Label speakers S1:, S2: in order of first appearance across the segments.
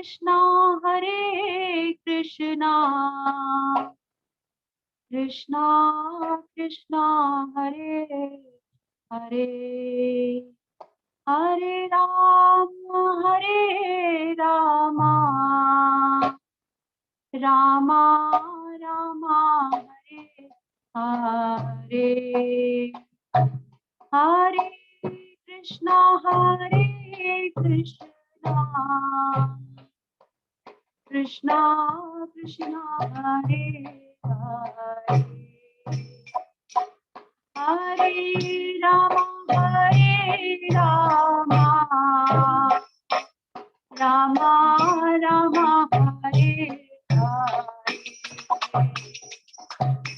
S1: Hare Krishna, Krishna Krishna Hare Hare, Hare Rama, Rama Rama Hare Hare, Hare Krishna Krishna Krishna Hare Hare, Hare Rama Rama Rama Hare Hare,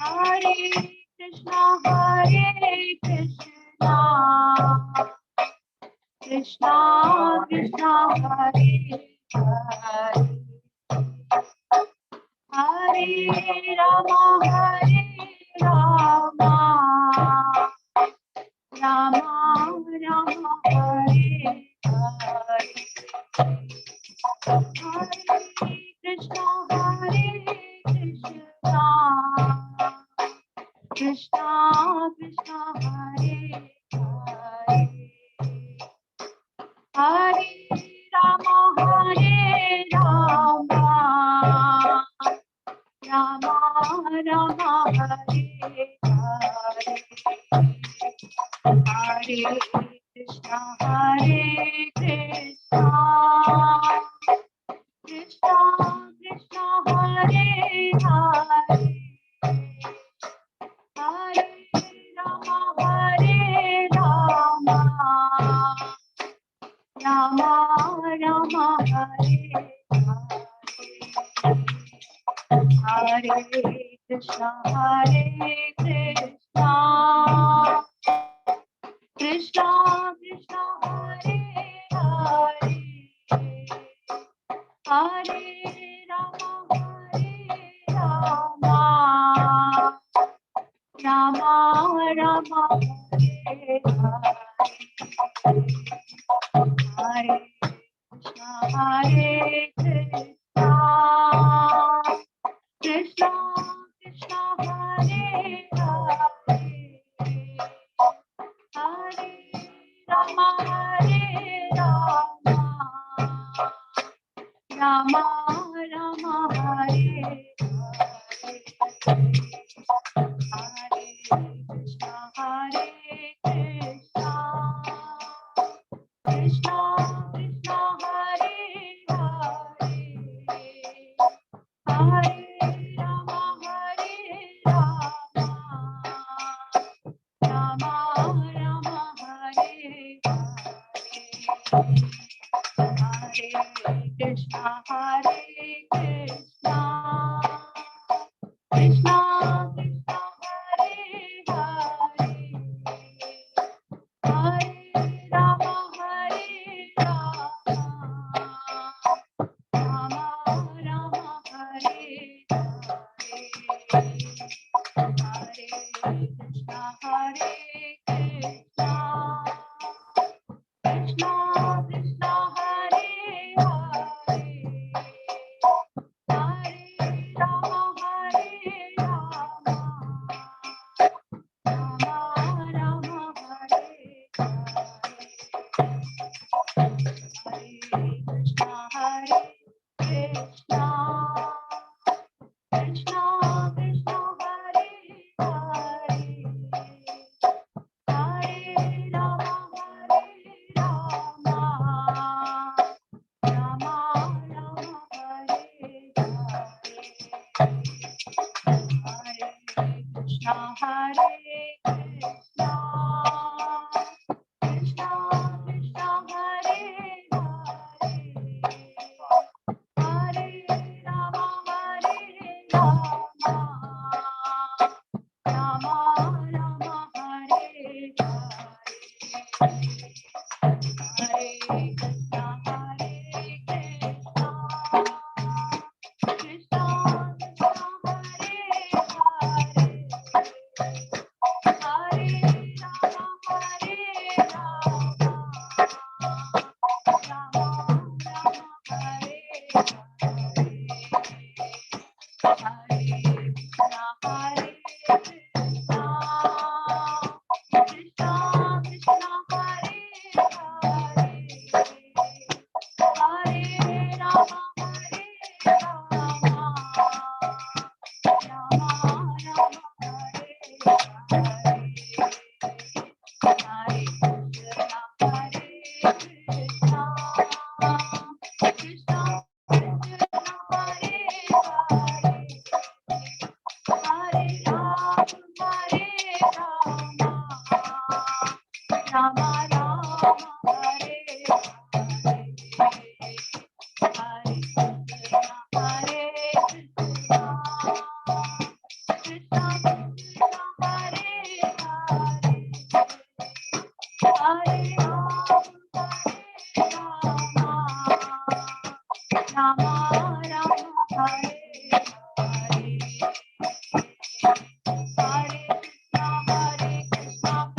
S1: Hare Krishna Krishna Krishna Hare Hare, Hare Rama Rama Rama Hare Hare, Hare Krishna Krishna Krishna Hare Hare, Hare Rama Rama Rama Hare Hare, Hare Krishna Krishna Krishna Hare Hare, Hare Rama Rama Rama Hare Hare, Hare Krishna Krishna Krishna Hare Hare, Hare Rama Rama Rama Hare Hare, Hare Krishna Krishna Krishna Hare Hare, Hare Rama Rama Rama Hare Hare, Hare Krishna Krishna Krishna Krishna Hare Hare, Hare Rama Rama Rama Hare Hare, Hare Krishna Krishna Krishna Krishna Hare Hare, Hare Rama Rama Rama Hare Hare, Hare Krishna Krishna Krishna Krishna Hare Hare, Hare Rama Rama Rama Hare Hare, Hare Krishna Krishna Krishna Krishna Hare Hare, Hare Rama Rama Rama Rama Hare Hare, Hare Krishna Krishna Krishna Krishna Hare Hare, Hare Rama Rama Rama Rama Hare Hare, Hare Krishna Krishna Krishna Hare Hare, Hare Rama Rama Rama Hare Rama Rama Hare Hare Hare Krishna Hare Krishna Krishna Krishna Hare Hare Hare Rama Rama Rama Hare Hare Hare Krishna Krishna Krishna Hare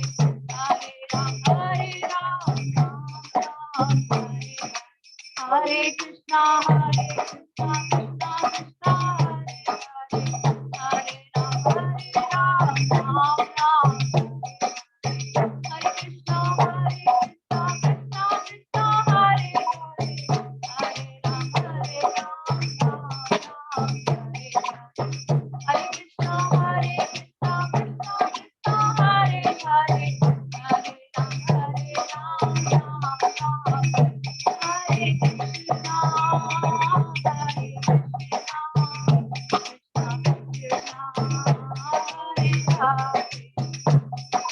S1: Hare Hare Rama Hare Krishna Krishna Krishna Hare Hare Hare Rama Ram Ram Hare Krishna Krishna Krishna Hare Hare Hare Rama Ram Hare Hare Krishna Krishna Krishna Hare Hare Hare Rama Hare Krishna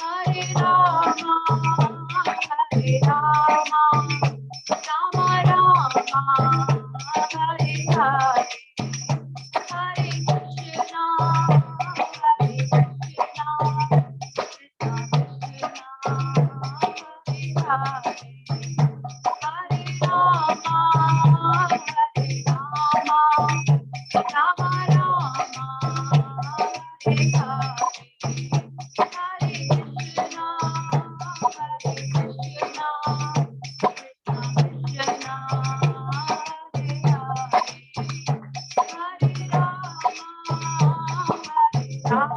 S1: Hare Rama, Hare Rama, Rama Rama, Hare Hare, Hare Krishna, Hare Krishna, Krishna Krishna, Hare Hare, Hare Rama, Hare Rama, Rama Rama, Hare Hare. Hare Krishna, Hare Krishna, Krishna Krishna, Hare Hare, Hare Rama,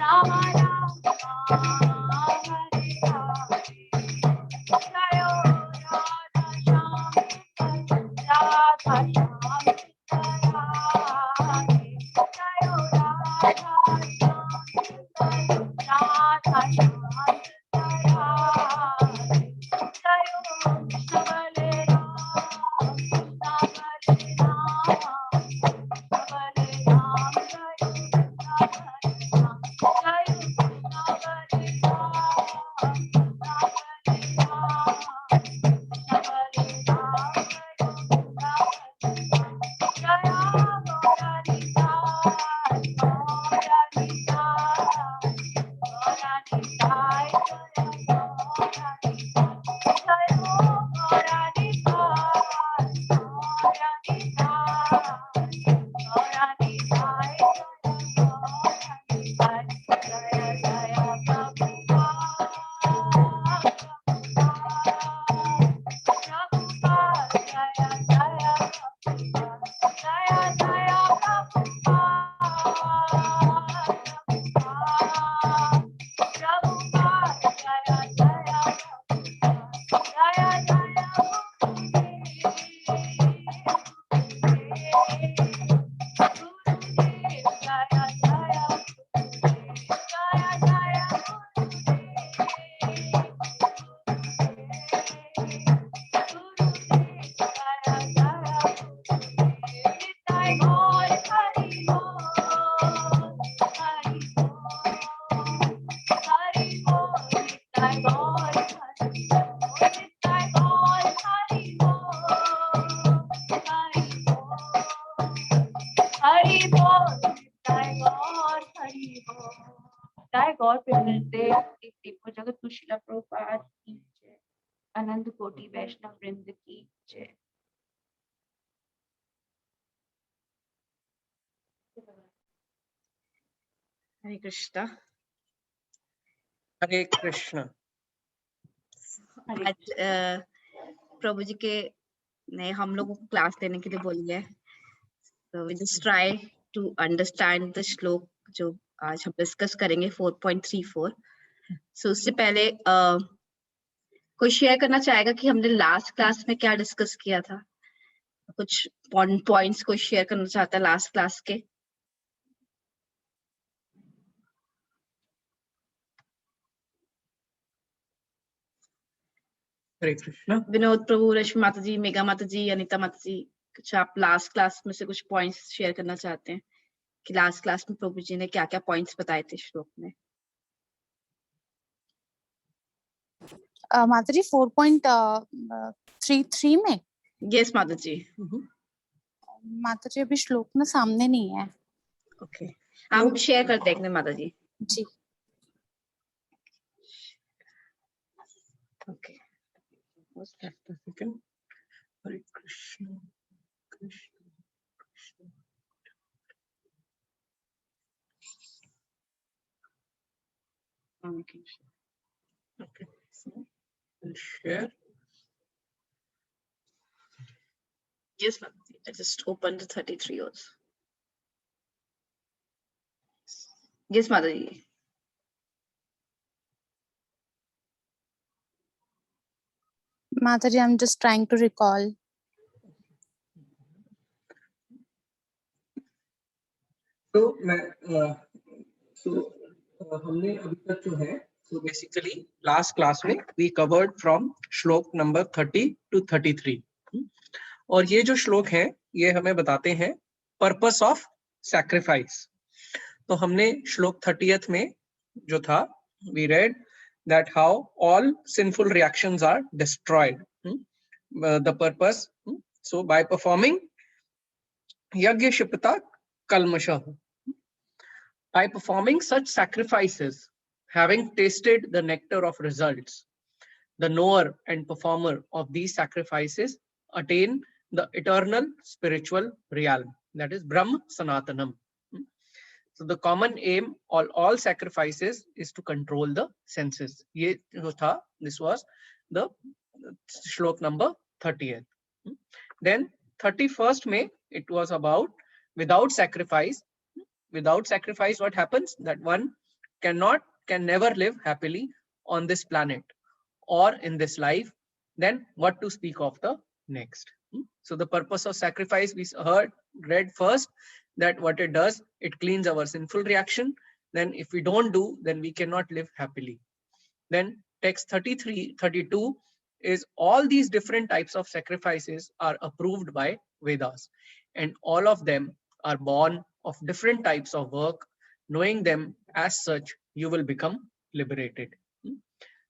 S1: Rama Rama, Hare Hare. Jayo Radha Shyam, Radha Shyam, Radhe. Jayo Radha Shyam, Radha Shyam, Radhe. Jayo Krishna Balaram, Krishna Balaram, Jayo Krishna Balaram, Jayo Krishna गौर प्रेमनंदे दीपो जगत गुरु श्रील प्रभुपाद की जय, अनंत कोटि वैष्णव वृंद की जय।
S2: हरे कृष्णा।
S3: हरे कृष्ण।
S2: आज प्रभु जी के ने हम लोगों को क्लास लेने के लिए बोली है, तो we just try to understand the shloka जो आज हम डिस्कस करेंगे 4.34। सो उससे पहले कोई शेयर करना चाहेगा कि हमने लास्ट क्लास में क्या डिस्कस किया था? कुछ पॉइंट्स कोई शेयर करना चाहता है लास्ट क्लास के?
S3: हरे कृष्ण।
S2: विनोद प्रभु, रश्मि माता जी, मेघा माता जी, अनिता माता जी, कुछ आप लास्ट क्लास में से कुछ पॉइंट्स शेयर करना चाहते हैं कि लास्ट क्लास में प्रभु जी ने क्या क्या पॉइंट्स बताए थे श्लोक में?
S3: माता जी 4.33 में
S2: यस माता जी।
S3: माता जी अभी श्लोक ना सामने नहीं है।
S2: ओके, हम शेयर कर देंगे माता जी।
S3: जी
S2: okay,
S4: Hare Krishna Krishna Krishna. Okay, so we'll share.
S2: Yes माता जी, I just opened the 33 also. Yes माता जी।
S3: माता जी, I'm just trying to recall.
S4: तो मैं हमने अभी तक जो है so basically last class में we covered from श्लोक नंबर 30 to 33 और ये जो श्लोक है ये हमें बताते हैं पर्पस ऑफ सैक्रिफाइस। तो हमने श्लोक 30th में जो था we read that how all sinful reactions are destroyed, the purpose, so by performing yagya shipata kalmasha, by performing such sacrifices, having tasted the nectar of results, the knower and performer of these sacrifices attain the eternal spiritual realm, that is Brahma Sanatanam. So the common aim of all sacrifices is to control the senses. ये जो था, this was the श्लोक number 30th. Then 31st में it was about without sacrifice. Without sacrifice, what happens? That one can never live happily on this planet or in this life. Then what to speak of the next? So the purpose of sacrifice we read first, that what it does, it cleans our sinful reaction. Then if we don't do, then we cannot live happily. Then text 33, 32 is all these different types of sacrifices are approved by Vedas, and all of them are born of different types of work. Knowing them as such, you will become liberated.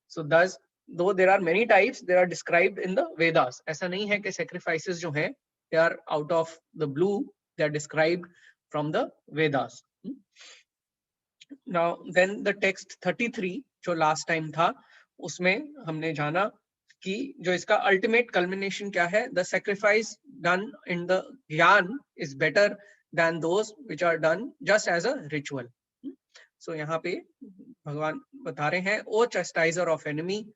S4: So thus, though there are many types, they are described in the Vedas. ऐसा नहीं है कि sacrifices जो हैं, they are out of the blue. They are described from the Vedas. Now, then the text 33 जो last time था, उसमें हमने जाना कि जो इसका ultimate culmination क्या है? The sacrifice done in the Gyan is better than those which are done just as a ritual. So यहाँ पे भगवान बता रहे हैं, O chastiser of enemy,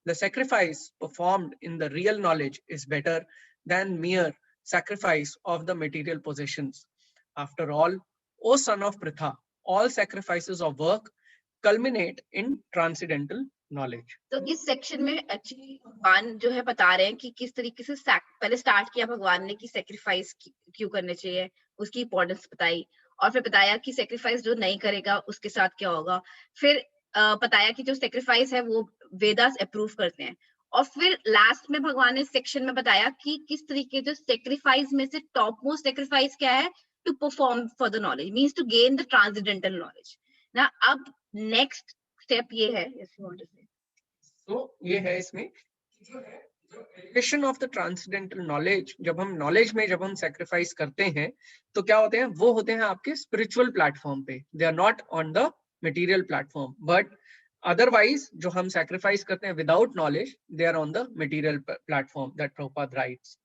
S4: the sacrifice performed in the real knowledge is better than mere sacrifice of the material possessions. After all, O son of Pritha, all sacrifices of work culminate in transcendental knowledge.
S2: तो इस section में actually भगवान जो है बता रहे हैं कि किस तरीके से पहले स्टार्ट किया भगवान ने कि सेक्रीफाइस क्यों करने चाहिए, उसकी इंपॉर्टेंस बताई, और फिर बताया कि सेक्रीफाइस जो नहीं करेगा उसके साथ क्या होगा। फिर बताया कि जो सेक्रीफाइस है वो वेदास अप्रूव करते हैं, और फिर लास्ट में भगवान ने सेक्शन में बताया कि किस तरीके जो सेक्रीफाइस में से टॉप मोस्ट सेक्रीफाइस क्या है, to perform for the knowledge, means to gain the transcendental knowledge ना। अब नेक्स्ट स्टेप ये है,
S4: तो ये है इसमें जो है elevation of the transcendental knowledge. जब हम नॉलेज में जब हम सेक्रीफाइस करते हैं तो क्या होते हैं, वो होते हैं आपके स्पिरिचुअल प्लेटफॉर्म पे, they are not on the material platform. But otherwise जो हम सेक्रीफाइस करते हैं without knowledge, they are on the material platform, that Prabhupada writes.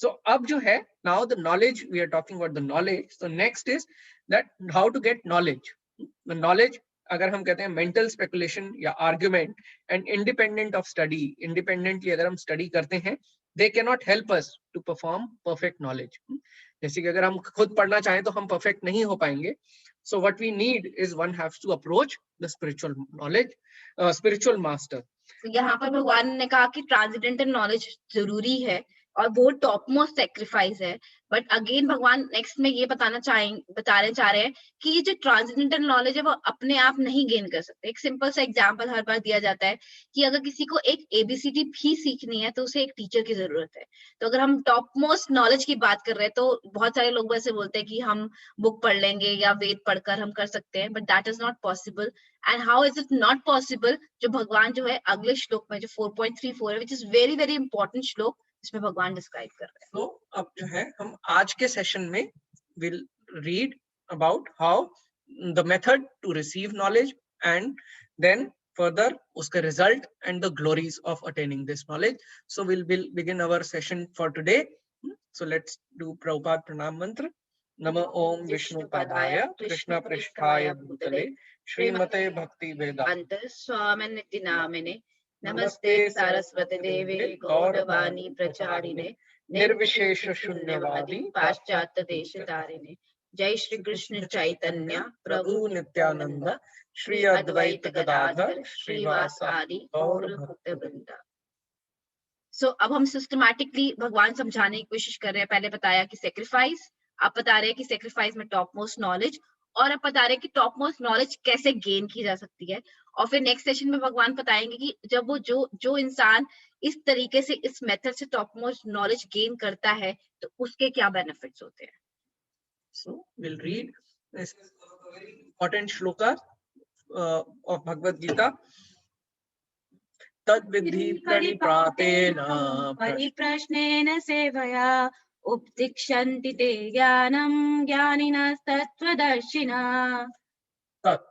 S4: So अब जो है, now the knowledge, we are talking about the knowledge. So next is that how to get knowledge. The knowledge, अगर हम कहते हैं mental speculation या argument and independent of study, independently अगर हम स्टडी करते हैं, दे can not help us to perform perfect knowledge. जैसे कि अगर हम खुद पढ़ना चाहें तो हम परफेक्ट नहीं हो पाएंगे। So what we need is one haves to approach the spiritual knowledge, spiritual master.
S2: यहाँ पर भगवान ने कहा कि ट्रांसडेंटल नॉलेज जरूरी है, और वो टॉप मोस्ट सेक्रीफाइस है। बट अगेन भगवान नेक्स्ट में ये बताना चाह रहे हैं कि ये जो ट्रांसजेंडर नॉलेज है वो अपने आप नहीं गेन कर सकते। एक सिंपल सा एग्जांपल हर बार दिया जाता है कि अगर किसी को एक एबीसीडी भी सीखनी है तो उसे एक टीचर की जरूरत है। तो अगर हम टॉप मोस्ट नॉलेज की बात कर रहे हैं तो बहुत सारे लोग वैसे बोलते हैं कि हम बुक पढ़ लेंगे या वेद पढ़कर हम कर सकते हैं, but that is not possible. And how is it not possible? जो भगवान जो है अगले श्लोक में जो 4.34 है, which is very very important श्लोक, इसमें भगवान डिस्क्राइब कर रहे हैं।
S4: तो अब जो है हम आज के सेशन में will read about how the method to receive knowledge and then further उसका result and the glories of attaining this knowledge. So will begin our session for today. So let's do Prabhupada pranam mantra. नमो ओम विष्णुपादाय कृष्ण पृष्ठाय भूतले श्रीमते भक्ति वेदांत
S2: स्वामिनिति नामिने नमस्ते सरस्वती देवे गौरवाणी प्रचारिणे निर्विशेष शून्यवादी पाश्चात्य देश तारिणे। जय श्री कृष्ण चैतन्य प्रभु
S4: नित्यानंद श्री अद्वैत गदाधर श्रीवासादि गौर भक्त वृंद।
S2: सो अब हम सिस्टमैटिकली भगवान समझाने की कोशिश कर रहे हैं। पहले बताया कि सेक्रीफाइस, आप बता रहे हैं कि सेक्रीफाइस में टॉप मोस्ट नॉलेज, और अब बता रहे हैं कि टॉप मोस्ट नॉलेज कैसे गेन की जा सकती है। और फिर नेक्स्ट सेशन में भगवान बताएंगे कि जब वो जो इंसान इस तरीके से इस मेथड से टॉप मोस्ट नॉलेज गेन करता है तो उसके क्या बेनिफिट्स होते हैं।
S4: So we'll read this very important shloka of Bhagavad Gita. Tad vidhi pranipratena
S2: परिप्रश्नेन सेवया उपदिक्षन्ति ते ज्ञानं ज्ञानिनस्तत्त्वदर्शिनः।
S4: tat,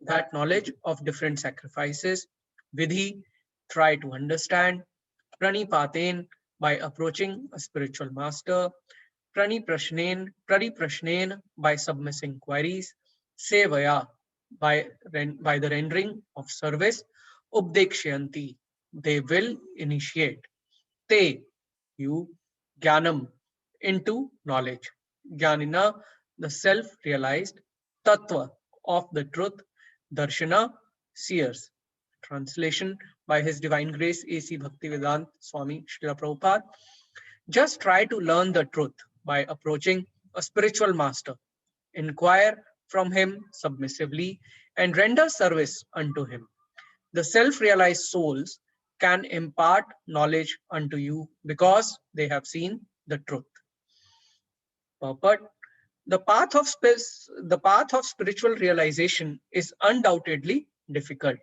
S4: that knowledge of different sacrifices. Vidhi, try to understand. Pranipaten, by approaching a spiritual master. Pariprashnen, by submitting queries. Sevaya, by the rendering of service. Updekshayanti, they will initiate. Te, you. Jnanam, into knowledge. Jnanina, the self-realized. Tattva, of the truth. Darshana, seers. Translation by His Divine Grace A.C. Bhaktivedanta Swami Srila Prabhupada. Just try to learn the truth by approaching a spiritual master. Inquire from him submissively and render service unto him. The self-realized souls can impart knowledge unto you because they have seen the truth. Purport: the path of spiritual realization is undoubtedly difficult.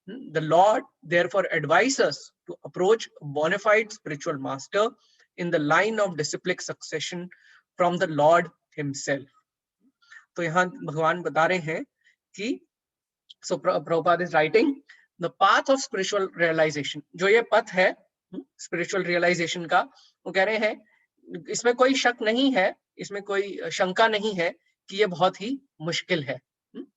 S4: The Lord therefore advises us to approach a bona fide spiritual master in the line of disciplic succession from the Lord himself. तो यहाँ भगवान बता रहे हैं कि so Prabhupada is writing the path of spiritual realization. जो ये पथ है spiritual realization का, वो कह रहे हैं इसमें कोई शक नहीं है, इसमें कोई शंका नहीं है कि ये बहुत ही मुश्किल है.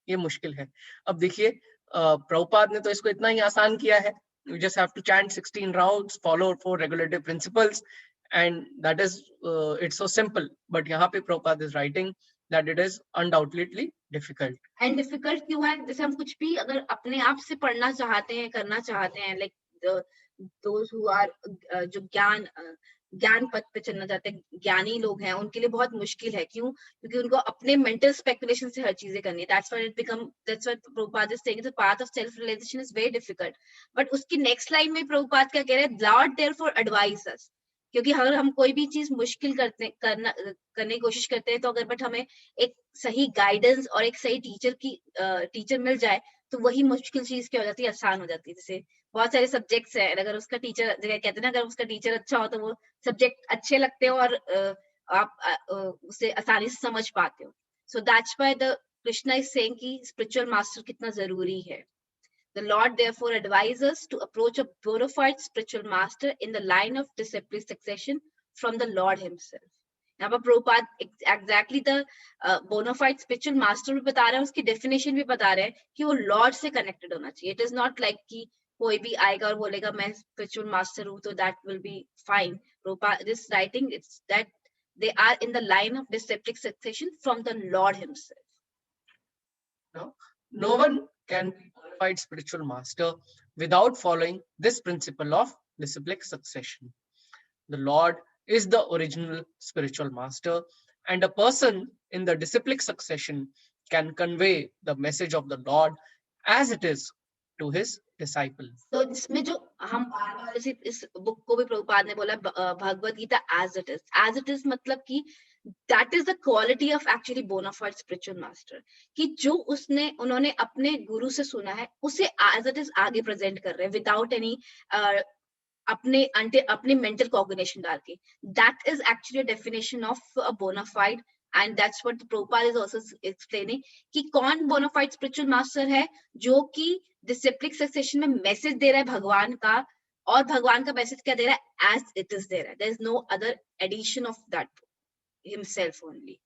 S4: ये मुश्किल है. अब देखिए प्रभुपाद ने तो इसको इतना ही आसान किया है. You just have to chant 16 rounds, follow 4 regulative principles, and that is it's so simple. But यहाँ पे Prabhupada is writing that it is undoubtedly difficult.
S2: And difficult क्यों है? जैसे हम कुछ भी अगर अपने आप से पढ़ना चाहते हैं, करना चाहते हैं, like those who are जो ज्ञान पथ पे चलना चाहते हैं, ज्ञानी लोग हैं, उनके लिए बहुत मुश्किल है. क्यों? क्योंकि उनको अपने मेंटल स्पेकुलेशन से हर चीजें करनी है. That's why Prabhupada is saying the path of self realization is very difficult. But उसकी next line में प्रभुपाद क्या कह रहे हैं? Lord therefore advise us. क्योंकि अगर हम कोई भी चीज मुश्किल करने की कोशिश करते हैं तो अगर बट हमें एक सही गाइडेंस और एक सही टीचर मिल जाए तो वही मुश्किल चीज क्या हो जाती है, आसान हो जाती है. जैसे बहुत सारे सब्जेक्ट्स हैं, अगर उसका टीचर कहते हैं ना, अगर उसका टीचर अच्छा हो तो वो सब्जेक्ट अच्छे लगते हो और आप उसे आसानी से समझ पाते हो. सो that's why the Krishna is saying कि स्पिरिचुअल मास्टर कितना जरूरी है. The Lord therefore advises us to approach a bona fide spiritual master in the line of disciplic succession from the Lord himself. यहाँ पर Prabhupada exactly the bona fide spiritual master भी बता रहे हैं, उसकी definition भी बता रहे हैं कि वो Lord से connected होना चाहिए. It is not like कि कोई भी आएगा और बोलेगा मैं spiritual master हूँ तो that will be fine. Prabhupada is writing it's that they are in the line of disciplic succession from the Lord himself.
S4: No one can be a qualified spiritual master without following this principle of disciplic succession. The Lord is the original spiritual master, and a person in the disciplic succession can convey the message of the Lord as it is to his disciples.
S2: तो इसमें जो हम बार बार इस book को भी प्रभुपाद ने बोला Bhagavad Gita as it is मतलब कि that is the quality of actually bonafide spiritual master, कि जो उन्होंने अपने गुरु से सुना है उसे एज इट इज आगे प्रेजेंट कर रहे हैं विदाउट एनी अपने मेंटल कॉग्निशन डाल के. That is actually definition of a bonafide, and that's what Prabhupada is also explaining कि कौन बोनाफाइड स्पिरिचुअल मास्टर है, जो कि डिसिप्लिक सक्सेशन में मैसेज दे रहा है भगवान का, और भगवान का मैसेज क्या दे रहा है, एज इट इज दे रहा है. There is no other addition of that himself only.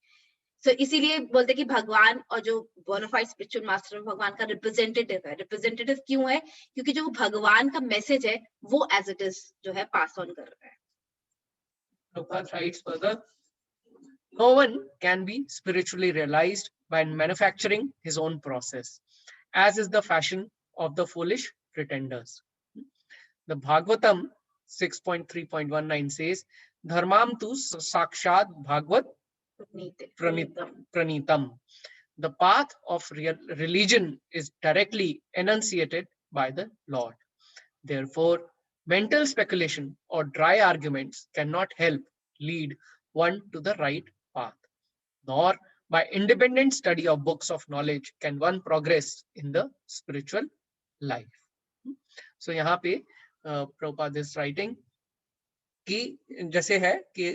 S2: So इसीलिए बोलते कि भगवान और जो बोनाफाइड स्पिरिचुअल मास्टर भगवान का रिप्रेजेंटेटिव है. रिप्रेजेंटेटिव क्यों है? क्योंकि जो भगवान का मैसेज है वो एज इट इज जो है पास ऑन कर रहा है.
S4: Prabhupada writes further, no one can be spiritually realized by manufacturing his own process, as is the fashion of the foolish pretenders. The Bhagavatam 6.3.19 says, Dharmam tu sakshat bhagavad pranitam. The path of religion is directly enunciated by the Lord. Therefore, mental speculation or dry arguments cannot help lead one to the right path, nor by independent study of books of knowledge can one progress in the spiritual life. So यहाँ पे Prabhupada is writing कि जैसे है कि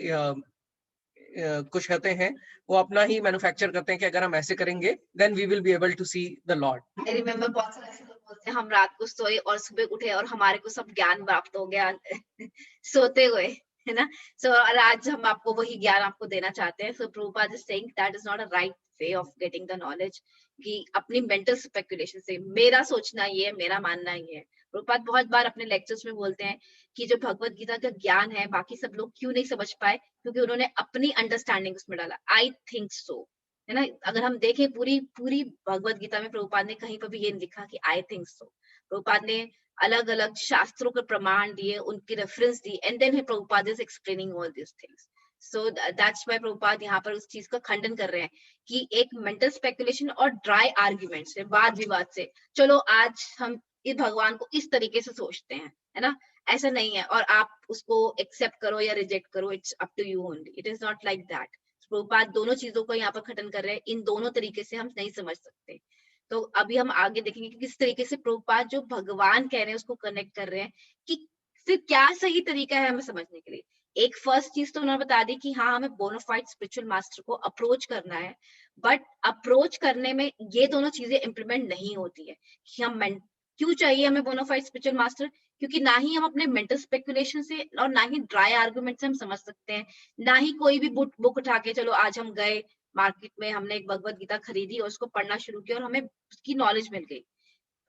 S4: कुछ कहते हैं वो अपना ही मैन्युफैक्चर करते हैं कि अगर हम ऐसे करेंगे then we will be able to see the Lord.
S2: I remember बहुत सारे ऐसे लोग बोलते हैं हम रात को सोए और सुबह उठे और हमारे को सब ज्ञान प्राप्त हो गया सोते हुए, है ना. सो आज हम आपको वही ज्ञान आपको देना चाहते हैं. So Prabhupada is saying that is not a right way of getting the knowledge, कि अपनी मेंटल स्पेकुलेशन से मेरा सोचना ये है, मेरा मानना ये है. प्रभुपाद बहुत बार अपने लेक्चर्स में बोलते हैं कि जो भगवत गीता का ज्ञान है बाकी सब लोग क्यों नहीं समझ पाए, क्योंकि उन्होंने अपनी अंडरस्टैंडिंग उसमें डाला. आई थिंक सो, है ना. अगर हम देखें पूरी भगवत गीता में प्रभुपाद ने कहीं पर भी ये लिखा कि आई थिंक सो. प्रभुपाद ने अलग अलग शास्त्रों के प्रमाण दिए, उनकी रेफरेंस दी, and then Prabhupada is explaining all this things. So that's why Prabhupada यहाँ पर उस चीज का खंडन कर रहे हैं कि एक मेंटल स्पेकुलेशन और ड्राई आर्ग्यूमेंट से, वाद विवाद से, चलो आज हम इस भगवान को इस तरीके से सोचते हैं, है ना. ऐसा नहीं है और आप उसको एक्सेप्ट करो या रिजेक्ट करो, it's up to you only. It is not like that. Prabhupada दोनों चीजों को यहाँ पर खंडन कर रहे हैं. इन दोनों तरीके से हम नहीं समझ सकते. तो अभी हम आगे देखेंगे कि किस तरीके से प्रभुपाद जो भगवान कह रहे हैं उसको कनेक्ट कर रहे हैं कि फिर क्या सही तरीका है हमें समझने के लिए. एक फर्स्ट चीज तो उन्होंने बता दी कि हाँ, हमें बोनाफाइड स्पिरिचुअल मास्टर को अप्रोच करना है, बट अप्रोच करने में ये दोनों चीजें इंप्लीमेंट नहीं होती है. कि हम क्यों चाहिए हमें बोनाफाइड स्पिरिचुअल मास्टर? क्योंकि ना ही हम अपने मेंटल स्पेकुलेशन से और ना ही ड्राई आर्गुमेंट से हम समझ सकते हैं, ना ही कोई भी बुक उठा के चलो आज हम गए मार्केट में, हमने एक भगवत गीता खरीदी और उसको पढ़ना शुरू किया और हमें उसकी नॉलेज मिल गई.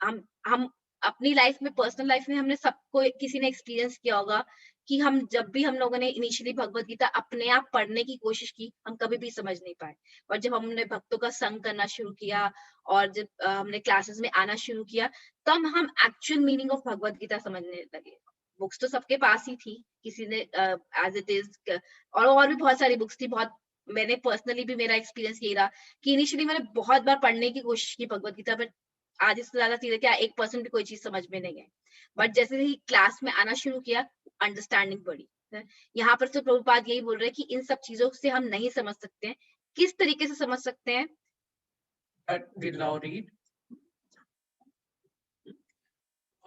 S2: हम अपनी लाइफ में, पर्सनल लाइफ में हमने सबको किसी ने एक्सपीरियंस किया होगा कि हम जब भी हम लोगों ने इनिशियली भगवत गीता अपने आप पढ़ने की कोशिश की, हम कभी भी समझ नहीं पाए. और जब हमने भक्तों का संग करना शुरू किया और जब हमने क्लासेस में आना शुरू किया, तब हम actual meaning of Bhagavad Gita समझने लगे. बुक्स तो सबके पास ही थी, किसी ने एज इट इज, और भी बहुत सारी बुक्स थी. बहुत मैंने पर्सनली भी, मेरा एक्सपीरियंस यही रहा कि इनिशियली मैंने बहुत बार पढ़ने की कोशिश की भगवत गीता, बट आज इससे ज्यादा चीजें क्या 1% भी कोई चीज समझ में नहीं है. बट जैसे ही क्लास में आना शुरू किया, अंडरस्टैंडिंग बढ़ी. यहाँ पर तो प्रभुपाद यही बोल रहे हैं कि इन सब चीजों से हम नहीं समझ सकते हैं. किस तरीके से समझ सकते हैं?
S4: We'll now read.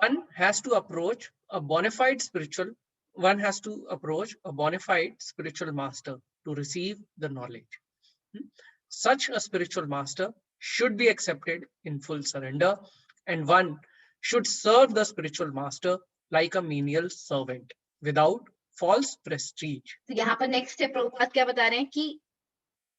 S4: One has to approach a bona fide spiritual master to receive the knowledge. Such a spiritual master should be accepted in full surrender, and one should serve the spiritual master like a menial servant without false prestige.
S2: तो यहाँ पर next step Prabhupada क्या बता रहे हैं कि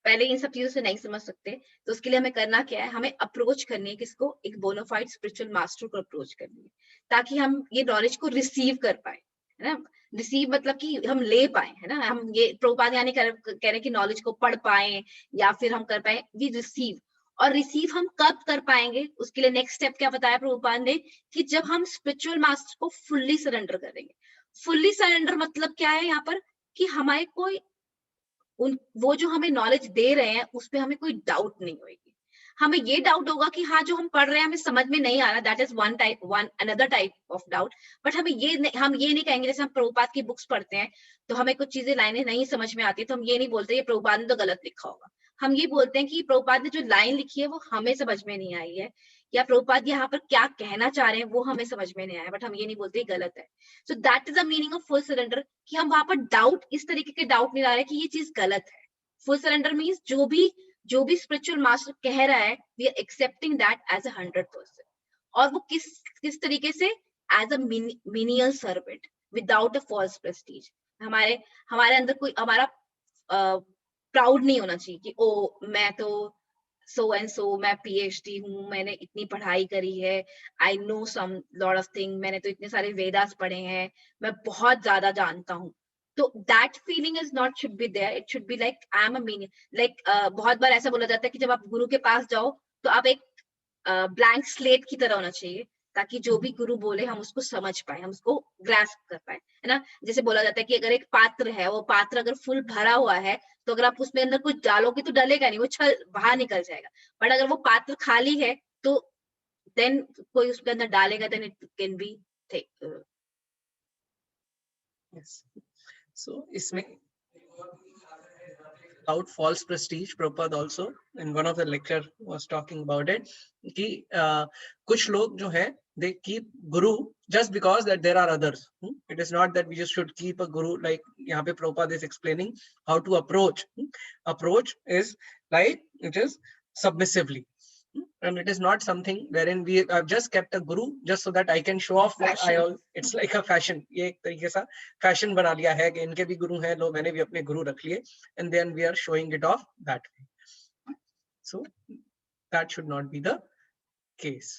S2: पहले इन सब चीजों से नहीं समझ सकते, तो उसके लिए हमें करना क्या है, हमें अप्रोच करनी है किसको, एक बोनाफाइड स्पिरिचुअल मास्टर को अप्रोच करनी है, ताकि हम ये नॉलेज को रिसीव कर पाए, है ना. रिसीव मतलब कि हम ले पाए, है ना. हम ये प्रभुपाद यानी कह रहे हैं कि नॉलेज को पढ़ पाए या फिर हम कर पाए, वी रिसीव. और रिसीव हम कब कर पाएंगे, उसके लिए नेक्स्ट स्टेप क्या बताया प्रभुपाद ने, कि जब हम स्पिरिचुअल मास्टर को फुल्ली सरेंडर करेंगे. फुल्ली सरेंडर मतलब क्या है यहाँ पर, कि हमारे कोई वो जो हमें नॉलेज दे रहे हैं उस पे हमें कोई डाउट नहीं होगी। हमें ये डाउट होगा कि हाँ जो हम पढ़ रहे हैं हमें समझ में नहीं आ रहा, that is one another type of doubt. But हम ये नहीं कहेंगे, जैसे हम प्रभुपाद की बुक्स पढ़ते हैं तो हमें कुछ चीजें लाइनें नहीं समझ में आती तो हम ये नहीं बोलते ये प्रभुपाद ने तो गलत लिखा होगा। हम ये बोलते हैं कि प्रभुपाद ने जो लाइन लिखी है वो हमें समझ में नहीं आई है, या प्रभुपाद यहाँ पर क्या कहना चाह रहे हैं वो हमें समझ में नहीं आया, बट हम ये नहीं बोलते गलत है। So that is the meaning of full surrender, कि हम वहां पर डाउट, इस तरीके के डाउट नहीं ला रहे कि ये चीज गलत है। फुल सरेंडर मीन्स जो भी स्पिरिचुअल मास्टर कह रहा है we are accepting that as 100%, और वो किस तरीके से, as a menial servant without a false prestige. हमारे अंदर कोई हमारा प्राउड नहीं होना चाहिए कि ओ मैं तो सो एंड सो, मैं PhD हूँ, मैंने इतनी पढ़ाई करी है, I know some lot of thing, मैंने तो इतने सारे वेदास पढ़े हैं, मैं बहुत ज्यादा जानता हूँ। तो that feeling is not should be there, it should be like I am a meaning, like बहुत बार ऐसा बोला जाता है कि जब आप गुरु के पास जाओ तो आप एक ब्लैंक स्लेट की तरह होना चाहिए, ताकि जो भी गुरु बोले हम उसको समझ पाए, हम उसको ग्रास्प कर पाए, है ना। जैसे बोला जाता है कि अगर एक पात्र है, वो पात्र अगर फुल भरा हुआ है तो अगर आप उसमें अंदर कुछ डालोगे तो डलेगा नहीं, वो छल बाहर निकल जाएगा। बट अगर वो पात्र खाली है तो देन कोई उसके अंदर डालेगा, then it can be
S4: Yes. So इसमें without false prestige, Prabhupada also in one of the lecture was talking about it कि कुछ लोग जो है they keep guru just because that there are others. It is not that we just should keep a guru, like यहाँ पे Prabhupada is explaining how to approach. Approach is like it is submissively. And it is not something wherein we have just kept a guru just so that I can show off that it's like a fashion. ये एक तरीके सा fashion बना लिया है कि इनके भी गुरु हैं, लो मैंने भी अपने गुरु रख लिए, and then we are showing it off that way. So that should not be the case.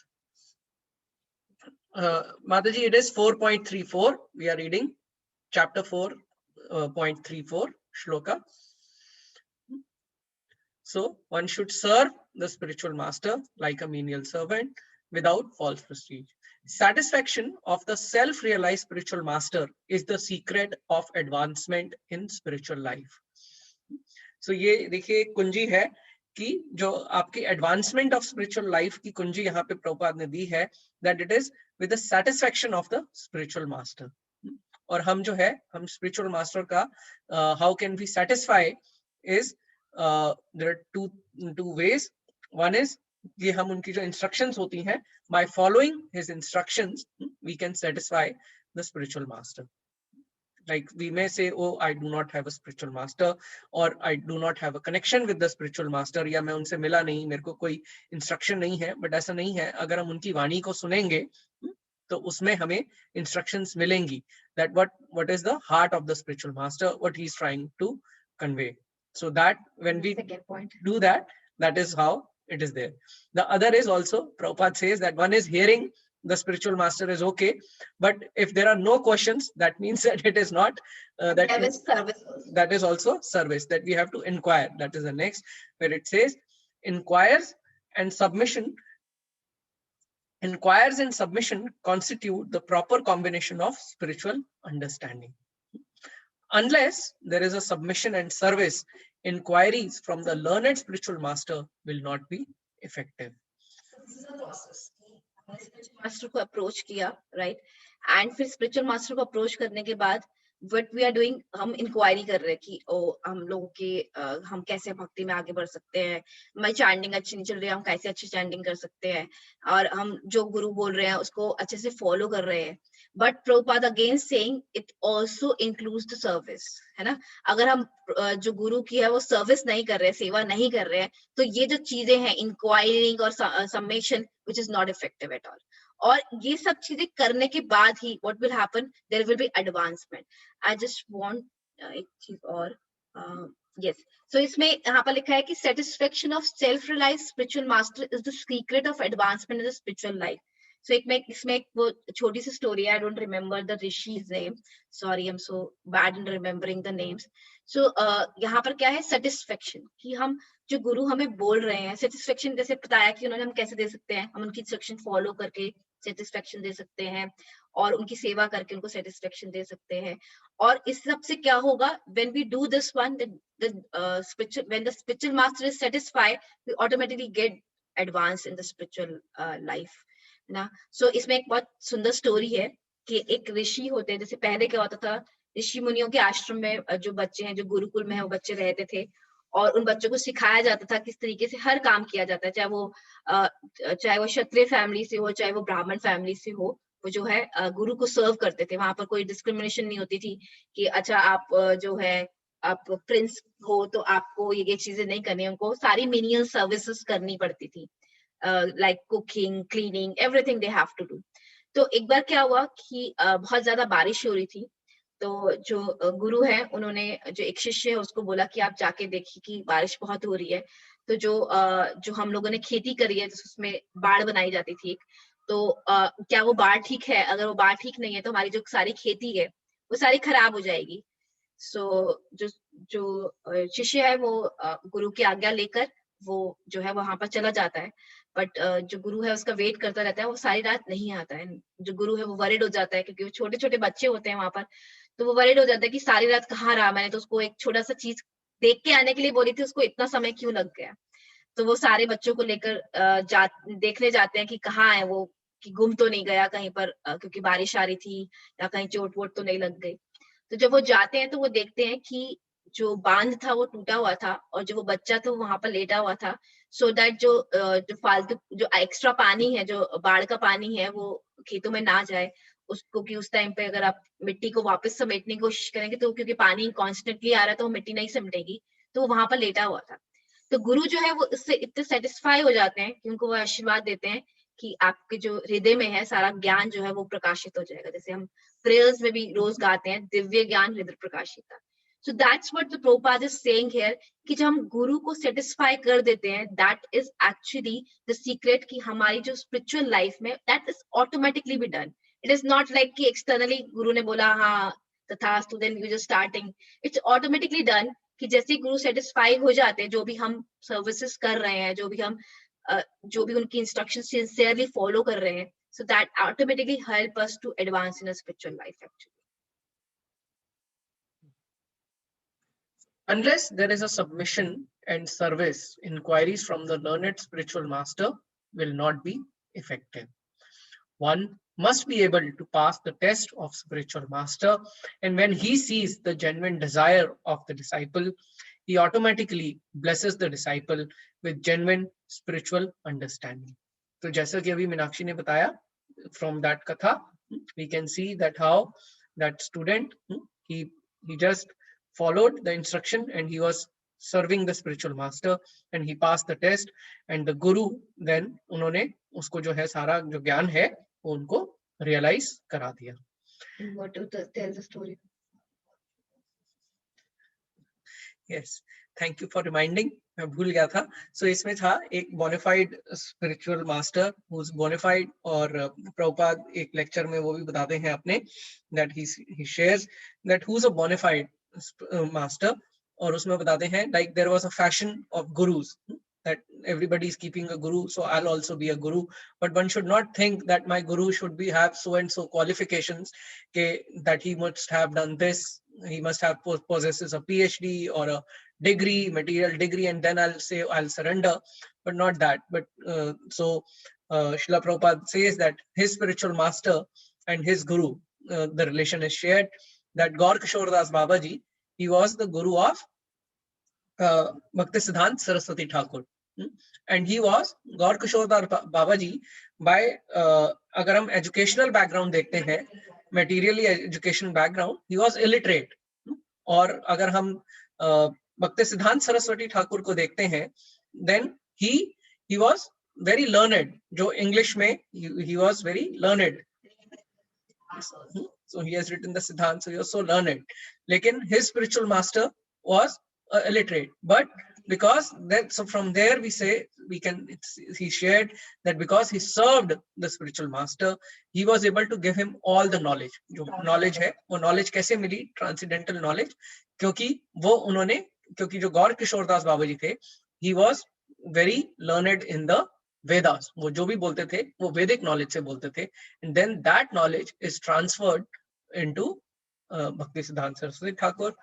S4: Mataji, it is 4.34. We are reading chapter 4.34 shloka. So one should serve the spiritual master like a menial servant without false prestige. Satisfaction of the self-realized spiritual master is the secret of advancement in spiritual life. So ये देखिए कुंजी है कि जो आपकी advancement of spiritual life की कुंजी यहाँ पे प्रभुपाद ने दी है, that it is with the satisfaction of the spiritual master. और हम जो है हम spiritual master का how can we satisfy is there are two ways. One is कि हम उनकी जो instructions होती हैं, by following his instructions we can satisfy the spiritual master. Like we may say, oh, I do not have a spiritual master, or I do not have a connection with the spiritual master, या मैं उनसे मिला नहीं, मेरे को कोई instruction नहीं है. But ऐसा नहीं है, अगर हम उनकी वाणी को सुनेंगे तो उसमें हमें instructions मिलेंगी that what is the heart of the spiritual master, what he is trying to convey. So that when we do that, that is how it is there. The other is also, Prabhupada says that one is hearing the spiritual master is okay, but if there are no questions, that means that it is not that is also service, that we have to inquire. That is the next, where it says inquires and submission constitute the proper combination of spiritual understanding. Unless there is a submission and service, inquiries from the learned spiritual master will not be effective.
S2: Master को approach किया, right, and फिर spiritual master को approach करने के बाद what we are doing, हम inquiry कर रहे हैं कि हम लोगों के हम कैसे भक्ति में आगे बढ़ सकते हैं, हमारी चैंटिंग अच्छी नहीं चल रही है, हम कैसे अच्छी चैंटिंग कर सकते हैं, और हम जो गुरु बोल रहे हैं उसको अच्छे से फॉलो कर रहे हैं. But Prabhupada again saying it also includes the service, है ना. अगर हम जो गुरु की है वो सर्विस नहीं कर रहे हैं, सेवा नहीं कर रहे हैं, तो ये जो चीजें हैं इंक्वायरिंग और submission which is not effective at all. और ये सब चीजें करने के बाद ही what will happen, there will be advancement. I just want एक चीज और, यस, सो इसमें यहाँ पर लिखा है कि satisfaction of self realized spiritual master is the secret of advancement in the spiritual life. So इसमें एक वो छोटी सी स्टोरी है, आई डोंट रिमेम्बर द ऋषि's name, sorry, I am so bad in remembering the names. So यहाँ पर क्या है, सेटिस्फेक्शन, कि हम जो गुरु हमें बोल रहे हैं, सेटिस्फेक्शन जैसे बताया कि उन्होंने हम कैसे दे सकते हैं, हम उनकी इंस्ट्रक्शन फॉलो करके सेटिस्फेक्शन दे सकते हैं और उनकी सेवा करके उनको सेटिस्फेक्शन दे सकते हैं। और इस सब से क्या होगा, when we do this one, when the spiritual master is satisfied, we automatically get advanced in the spiritual life, ना। So इसमें एक बहुत सुंदर स्टोरी है कि एक ऋषि होते हैं, जैसे पहले क्या होता था, ऋषि मुनियों के आश्रम में जो बच्चे हैं, जो गुरुकुल में है, वो बच्चे रहते थे और उन बच्चों को सिखाया जाता था किस तरीके से हर काम किया जाता है, चाहे वो क्षत्रिय फैमिली से हो, चाहे वो ब्राह्मण फैमिली से हो, वो जो है गुरु को सर्व करते थे। वहां पर कोई डिस्क्रिमिनेशन नहीं होती थी कि अच्छा आप जो है आप प्रिंस हो तो आपको ये चीजें नहीं करनी, उनको सारी मिनियल सर्विसेज करनी पड़ती थी, like cooking, cleaning, everything they have to do. तो एक बार क्या हुआ कि बहुत ज्यादा बारिश हो रही थी, तो जो गुरु है उन्होंने जो एक शिष्य है उसको बोला कि आप जाके देखिए कि बारिश बहुत हो रही है। तो जो हम लोगों ने खेती करी है उसमें बाढ़ बनाई जाती थी, तो क्या वो बाढ़ ठीक है? अगर वो बाढ़ ठीक नहीं है तो हमारी जो सारी खेती है वो सारी खराब हो जाएगी। सो जो शिष्य है वो गुरु की आज्ञा लेकर वो जो है वहां पर चला जाता है, बट जो गुरु है उसका वेट करता रहता है, वो सारी रात नहीं आता है। जो गुरु है वो वरिड हो जाता है क्योंकि वो छोटे छोटे बच्चे होते हैं वहां पर, तो वो वरिड हो जाता है कि सारी रात कहाँ रहा, मैंने तो उसको एक छोटा सा चीज देख के आने के लिए बोली थी, उसको इतना समय क्यों लग गया। तो वो सारे बच्चों को लेकर देखने जाते हैं कि कहाँ है वो, कि गुम तो नहीं गया कहीं पर, क्योंकि बारिश आ रही थी या कहीं चोट वोट तो नहीं लग गई। तो जब वो जाते हैं तो वो देखते हैं कि जो बांध था वो टूटा हुआ था और जो वो बच्चा था वो वहां पर लेटा हुआ था, सो दैट जो फालतू जो एक्स्ट्रा पानी है, जो बाढ़ का पानी है, वो खेतों में ना जाए उसको। कि उस टाइम पे अगर आप मिट्टी को वापस समेटने की कोशिश करेंगे तो क्योंकि पानी कॉन्स्टेंटली आ रहा है तो वो मिट्टी नहीं समेटेगी, तो वो वहां पर लेटा हुआ था। तो गुरु जो है वो इससे इतने सेटिस्फाई हो जाते हैं कि उनको वो आशीर्वाद देते हैं कि आपके जो हृदय में है सारा ज्ञान जो है वो प्रकाशित हो जाएगा। जैसे हम प्रेयर्स में भी रोज गाते हैं, दिव्य ज्ञान हृदय प्रकाशिता। So that's what the Prabhupada is saying here, कि जब हम गुरु को सेटिस्फाई कर देते हैं, that is actually the secret कि हमारी जो स्पिरिचुअल लाइफ में that is automatically be done. It is not like कि एक्सटर्नली गुरु ने बोला हाँ तथास्तु, then you just starting, it's automatically done. कि जैसे गुरु सेटिस्फाई हो जाते हैं, जो भी हम सर्विसेज कर रहे हैं, जो भी उनकी इंस्ट्रक्शन सिंसियरली फॉलो कर रहे हैं, so that automatically help us to advance in a spiritual life actually.
S4: Unless there is a submission and service, inquiries from the learned spiritual master will not be effective. One must be able to pass the test of spiritual master, and when he sees the genuine desire of the disciple, he automatically blesses the disciple with genuine spiritual understanding. तो जैसा कि अभी मीनाक्षी ने बताया, from that katha we can see that how that student he just followed the instruction and he was serving the spiritual master and he passed the test, and the guru then उन्होंने उसको जो है सारा जो ज्ञान है वो उनको रियलाइज करा दिया।
S2: What to tell the story?
S4: Yes, thank you for reminding, मैं भूल गया था। So इसमें था एक bonafide spiritual master who is bonafide, और प्रभुपाद एक लेक्चर में वो भी बताते हैं अपने that he shares that who's a bonafide master, और उसमें बताते हैं like there was a fashion of gurus that everybody is keeping a guru, so I'll also be a guru, but one should not think that my guru should have so and so qualifications, that he must have done this, he must have possesses a PhD or a degree, material degree, and then I'll say I'll surrender, but not that. But so Srila Prabhupada says that his spiritual master and his guru, the relation is shared, that Gaur Kishore Das Babaji, he was the guru of Bhaktisiddhanta Saraswati Thakur, and he was Gaur Kishore Das Babaji by अगर हम educational background देखते हैं, materially education background, he was illiterate, और अगर हम Bhaktisiddhanta Saraswati Thakur को देखते हैं, then he was very learned, जो English में he was very learned, so he has written the Siddhanta, so he was so learned, लेकिन his spiritual master was illiterate, but because that, so from there we say he shared that because he served the spiritual master, he was able to give him all the knowledge. जो knowledge है वो knowledge कैसे मिली, transcendental knowledge, क्योंकि जो गौर किशोर दास बाबा जी थे, he was very learned in the Vedas, वो जो भी बोलते थे वो वैदिक नॉलेज से बोलते थे, and then that knowledge is transferred into Bhaktisiddhanta Saraswati Thakur,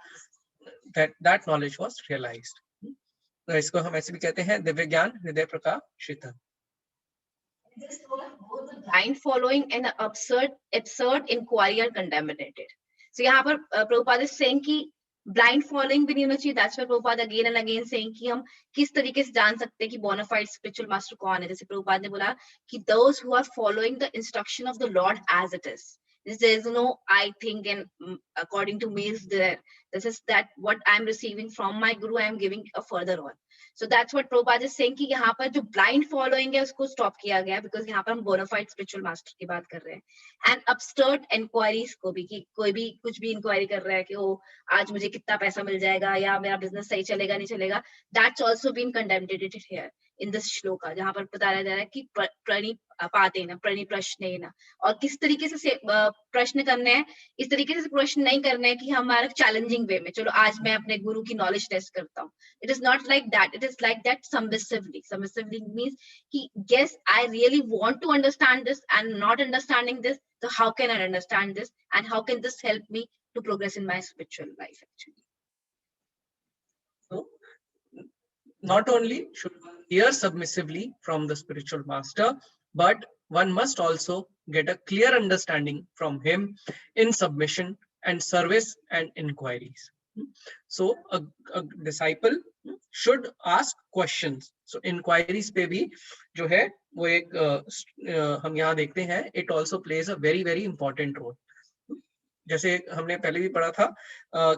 S4: that knowledge was realized. तो इसको हम ऐसे भी कहते हैं दिव्य ज्ञान हृदय प्रकाशित.
S2: This was both the blind following and absurd inquiry are contaminated. So यहाँ पर Prabhupada is saying कि blind following भी नहीं होना चाहिए. That's why Prabhupada again and again saying कि हम किस तरीके से जान सकते हैं कि bona fide spiritual master कौन है. जैसे Prabhupada ने बोला कि those who are following the instruction of the Lord as it is. There is no I think and according to me is there. This is that what I am receiving from my guru I am giving a further on. So that's what Prabhupada is saying कि यहाँ पर जो blind following है उसको stop किया गया because यहाँ पर हम bona fide spiritual master की बात कर रहे हैं. And absurd inquiries को भी कि कोई भी कुछ भी inquiry कर रहा है कि ओ आज मुझे कितना पैसा मिल जाएगा या मेरा business सही चलेगा नहीं चलेगा. That's also been contaminated here in this shloka जहाँ पर बताया जा रहा है कि प्रणिपातेन प्रणिप्रश्नेन और किस तरीके से प्रश्न करने हैं. इस तरीके से प्रश्न नहीं करने हैं कि हमारा चैलेंजिंग वे में चलो आज मैं अपने गुरु की नॉलेज टेस्ट करता हूँ. It is not like that. It is like that submissively. Submissively means कि yes, I really want to understand this and not understanding this. So how can I understand this and how can this help me to progress in my spiritual life actually?
S4: So not only should one hear submissively from the spiritual master, but one must also get a clear understanding from him in submission and service and inquiries. So a disciple should ask questions. So inquiries पे भी जो है वो एक हम यहाँ देखते हैं it also plays a very very important role. जैसे हमने पहले भी पढ़ा था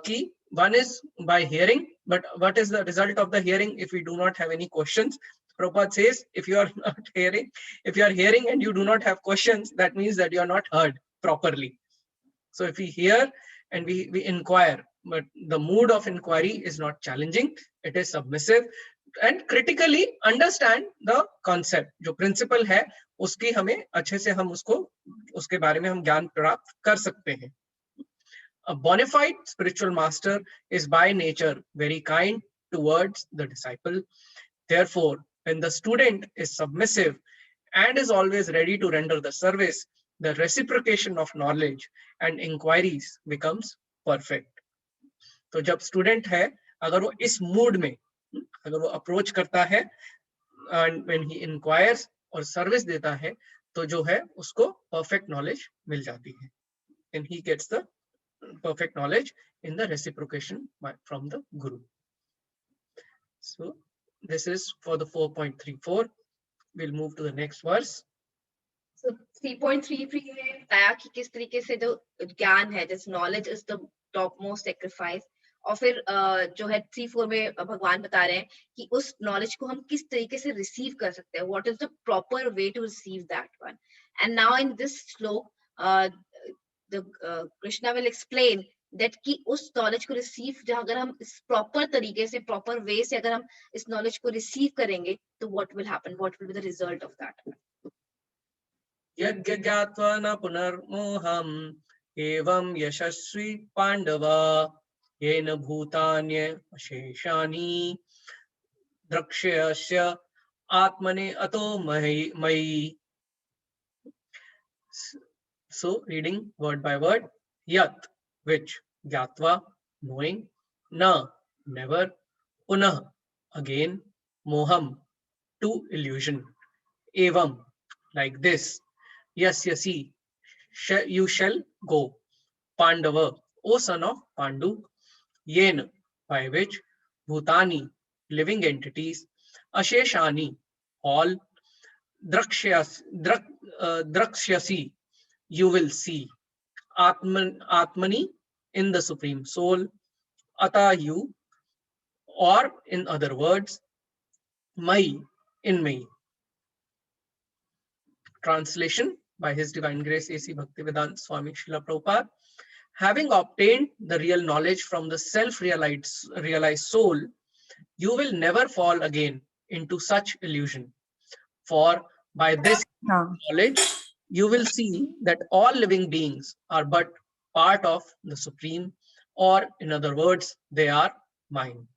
S4: कि one is by hearing, but what is the result of the hearing if we do not have any questions? Prabhupada says if you are hearing and you do not have questions, that means that you are not heard properly. So if we hear and we inquire, but the mood of inquiry is not challenging, it is submissive, and critically understand the concept. जो principle है उसकी हमें अच्छे से हम उसके बारे में हम ज्ञान प्राप्त कर सकते हैं. A bona fide spiritual master is by nature very kind towards the disciple. Therefore, when the student is submissive and is always ready to render the service, the reciprocation of knowledge and inquiries becomes perfect. तो जब student है अगर वो इस mood में अगर वो approach करता है and when he inquires और सर्विस देता है तो जो है उसको परफेक्ट नॉलेज मिल जाती है. And he gets the perfect knowledge in the reciprocation from the guru. So this is for the 4.34. We'll move to the next verse.
S2: So 3.33 में बताया कि किस तरीके से जो ज्ञान है, this knowledge is the topmost sacrifice. और फिर जो है 3.4 में भगवान बता रहे हैं कि उस नॉलेज को हम किस तरीके से रिसीव कर सकते हैं. What is the proper way to receive that one? And now in this slok, the Krishna will explain that कि उस नॉलेज को रिसीव अगर हम इस प्रॉपर तरीके से प्रॉपर वे से अगर हम इस नॉलेज को रिसीव करेंगे तो what will happen, what will be the result of that.
S4: यज्ञ ज्ञात्वा न पुनर्मोहम् एवं यशस्वी पांडवा येन भूतान्य अशेषानि द्रक्ष्यस्य आत्मने अतो मयि. So reading word by word. Yat, which, gyatva, knowing, na, never, punah, again, moham, to illusion, evam, like this, yasyasi, you shall go, Pandava, O son of Pandu, yen, by which, bhutani, living entities, asheshani, all, drakshasi, you will see, Atmani, in the Supreme Soul, Ata, you, or in other words, Mai, in me. Translation by His Divine Grace A.C. Bhaktivedanta Swami Srila Prabhupada. Having obtained the real knowledge from the self-realized soul, you will never fall again into such illusion. For by this knowledge, you will see that all living beings are but part of the Supreme, or in other words, they are mine.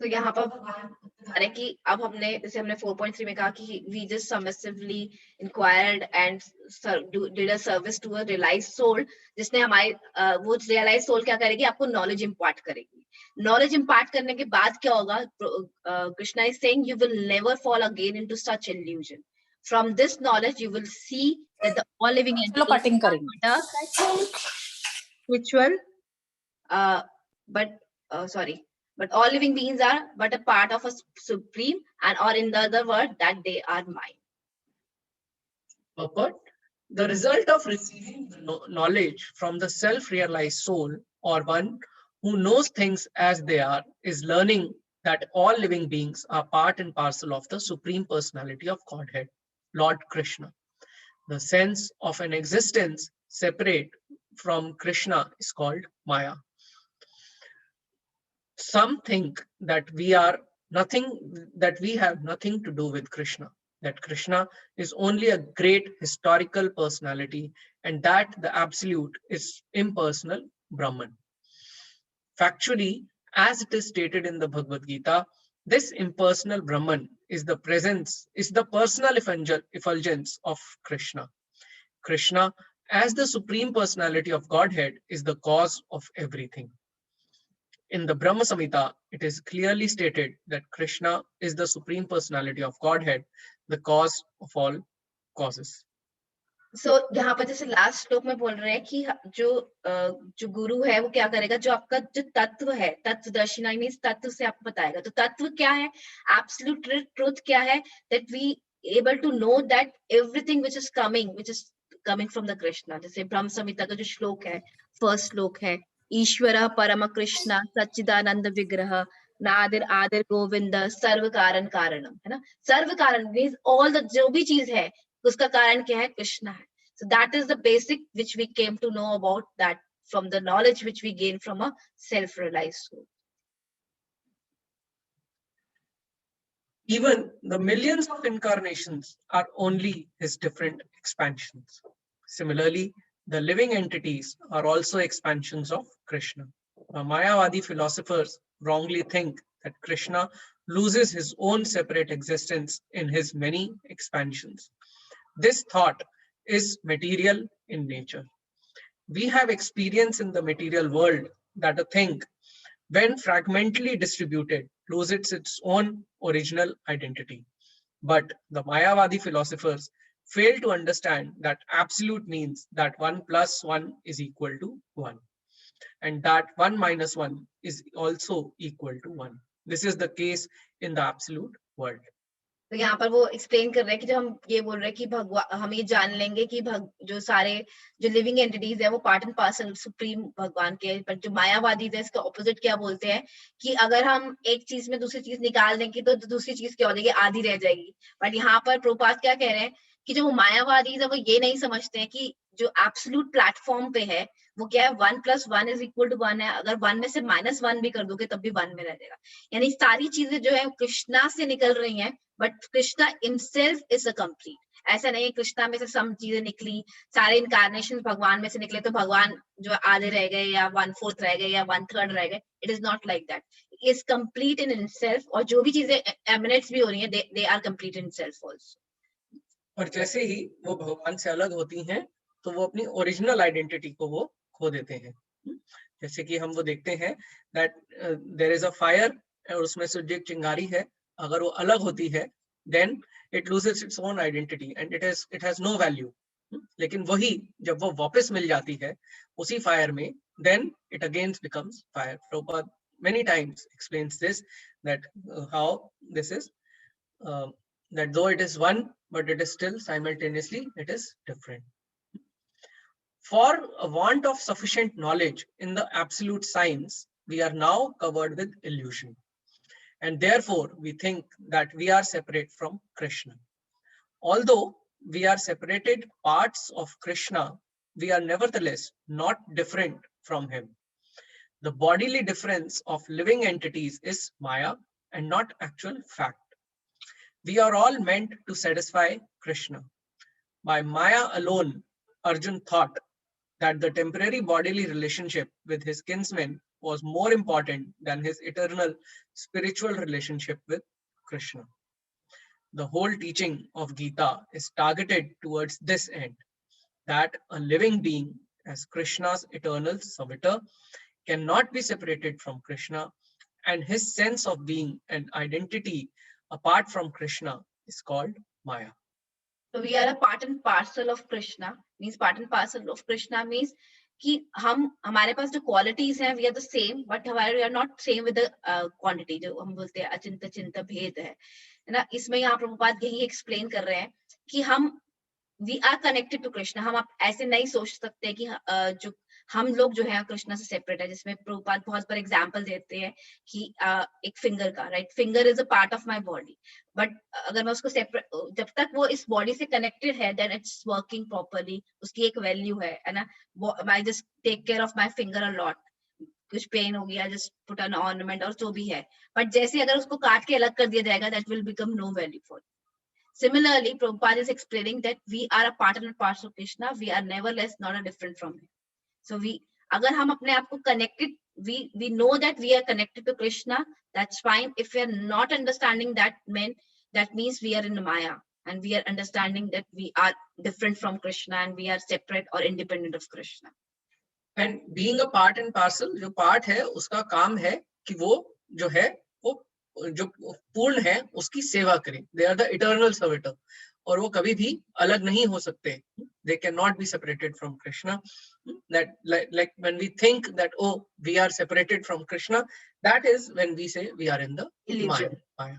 S2: तो यहाँ पर बता रहे कि अब हमने जैसे हमने 4.3 में कहा कि we just submissively inquired and did a service to a realized soul, जिसने हमारी वो realized soul क्या करेगी, आपको knowledge impart करेगी. Knowledge impart करने के बाद क्या होगा, Krishna is saying you will never fall again into such illusion. From this knowledge you will see that the all living
S3: चलो
S2: entities
S3: कटिंग करेंगे.
S2: are spiritual, but all living beings are but a part of a supreme, and or in the other word that they are mine.
S4: But the result of receiving the knowledge from the self-realized soul, or one who knows things as they are, is learning that all living beings are part and parcel of the Supreme Personality of Godhead, Lord Krishna. The sense of an existence separate from Krishna is called Maya. Some think that we have nothing to do with Krishna, that Krishna is only a great historical personality, and that the absolute is impersonal Brahman. Factually, as it is stated in the Bhagavad Gita, this impersonal Brahman is the personal effulgence of Krishna. Krishna, as the Supreme Personality of Godhead, is the cause of everything. In the Brahma Samhita, it is clearly stated that Krishna is the Supreme Personality of Godhead, the cause of all causes.
S2: So यहाँ पर जैसे last श्लोक में बोल रहे हैं कि जो गुरु है वो क्या करेगा, जो आपका जो तत्व है, तत्वदर्शिना मीन्स तत्व से आपको बताएगा. तो तत्व क्या है, एब्सोल्यूट ट्रुथ क्या है, that we able to know that everything which is coming from the Krishna. जैसे ब्रह्म संहिता का जो श्लोक है, फर्स्ट श्लोक है, ईश्वर परम कृष्ण सच्चिदानंद विग्रह नादिर आदिर गोविंद सर्व कारण कारणम, है ना. सर्व कारण मीन्स ऑल द, जो भी चीज है उसका कारण क्या है, कृष्णा है. So that is the basic which we came to know about that from the knowledge which we gain from a self-realized soul.
S4: Even the millions of incarnations are only his different expansions. Similarly, the living entities are also expansions of Krishna. Mayavadi philosophers wrongly think that Krishna loses his own separate existence in his many expansions. This thought is material in nature. We have experience in the material world that a thing, when fragmentally distributed, loses its own original identity. But the Mayavadi philosophers fail to understand that absolute means that 1 plus 1 is equal to 1, and that 1 minus 1 is also equal to 1. This is the case in the absolute world.
S2: तो यहाँ पर वो explain कर रहे हैं कि जब हम ये बोल रहे हैं कि भगवान, हम ये जान लेंगे कि जो सारे जो लिविंग एंटिटीज है वो पार्ट एंड पार्सल सुप्रीम भगवान के, पर जो मायावादी है इसका ऑपोजिट क्या बोलते हैं कि अगर हम एक चीज में दूसरी चीज निकाल देंगे तो दूसरी चीज क्या हो जाएगी, आधी रह जाएगी. बट यहाँ पर प्रभुपाद क्या कह रहे हैं कि जो मायावादी है वो ये नहीं समझते हैं कि जो एब्सोल्यूट प्लेटफॉर्म पे है वो क्या है, 1 + 1 = 1 है. अगर 1 में से -1 भी कर दोगे तब भी 1 में रह जाएगा. यानी सारी चीजें जो है कृष्णा से निकल रही हैं, but Krishna himself is a complete. ऐसा नहीं है कृष्णा में से सब चीजें निकली, सारे इनकारनेशन भगवान में से निकले तो भगवान जो आधे रह गए या 1/4 रह गए या 1/3 रह गए. It is not like that. Is complete in himself, और जो भी चीजें एमिनेट्स भी हो रही हैं they are complete in himself also.
S4: और जैसे ही वो भगवान से अलग होती हैं तो वो अपनी ओरिजिनल आइडेंटिटी को वो खो देते हैं. जैसे कि हम वो देखते हैं that there is a fire और उसमें से जो चिंगारी है अगर वो अलग होती है then it loses its own identity and it has no value. लेकिन वही जब वो वापस मिल जाती है उसी फायर में then it again becomes fire. Prabhupada many times explains this, that how this is that though it is one but it is still simultaneously it is different. For a want of sufficient knowledge in the absolute science, we are now covered with illusion, and therefore we think that we are separate from Krishna. Although we are separated parts of Krishna, we are nevertheless not different from him. The bodily difference of living entities is Maya and not actual fact. We are all meant to satisfy Krishna. By Maya alone, Arjun thought that the temporary bodily relationship with his kinsmen was more important than his eternal spiritual relationship with Krishna. The whole teaching of Gita is targeted towards this end, that a living being, as Krishna's eternal servitor, cannot be separated from Krishna, and his sense of being and identity apart from Krishna is called Maya.
S2: So we are a part and parcel of Krishna. Means part and parcel of Krishna means कि हम हमारे पास जो qualities हैं we are the same, but हमारे we are not same with the quantity, जो हम बोलते हैं अचिंत्य चिंत्य भेद है ना. इसमें यहाँ प्रभुपाद यही explain कर रहे हैं कि हम we are connected to Krishna. हम आप ऐसे नहीं सोच सकते कि जो हम लोग जो है कृष्णा से सेपरेट है, जिसमें प्रभुपाद बहुत बार एग्जांपल देते हैं कि एक फिंगर का, right, finger is a part of my body, but अगर मैं उसको सेपरेट, जब तक वो इस बॉडी से कनेक्टेड है देन इट्स वर्किंग प्रॉपर्ली, उसकी एक वैल्यू है ना. I just take care of my finger a lot, कुछ पेन हो गया जस्ट पुट एन ऑर्नामेंट और जो भी है, बट जैसे अगर उसको काट के अलग कर दिया जाएगा that will become no value for. Similarly, Prabhupada is explaining that we are a part and parcel of Krishna. We are nevertheless not a different from him. So we, अगर हम अपने आप को connected, we know that we are connected to Krishna. That's fine. If we are not understanding that means we are in Maya, and we are understanding that we are different from Krishna and we are separate or independent of Krishna.
S4: And being a part and parcel, जो part है उसका काम है कि वो जो है वो जो पूर्ण है उसकी सेवा करें. They are the eternal servitor, और वो कभी भी अलग नहीं हो सकते. They cannot be separated from Krishna. That like when we think that oh we are separated from Krishna, that is when we say we are in the
S2: Illusion.
S4: Maya.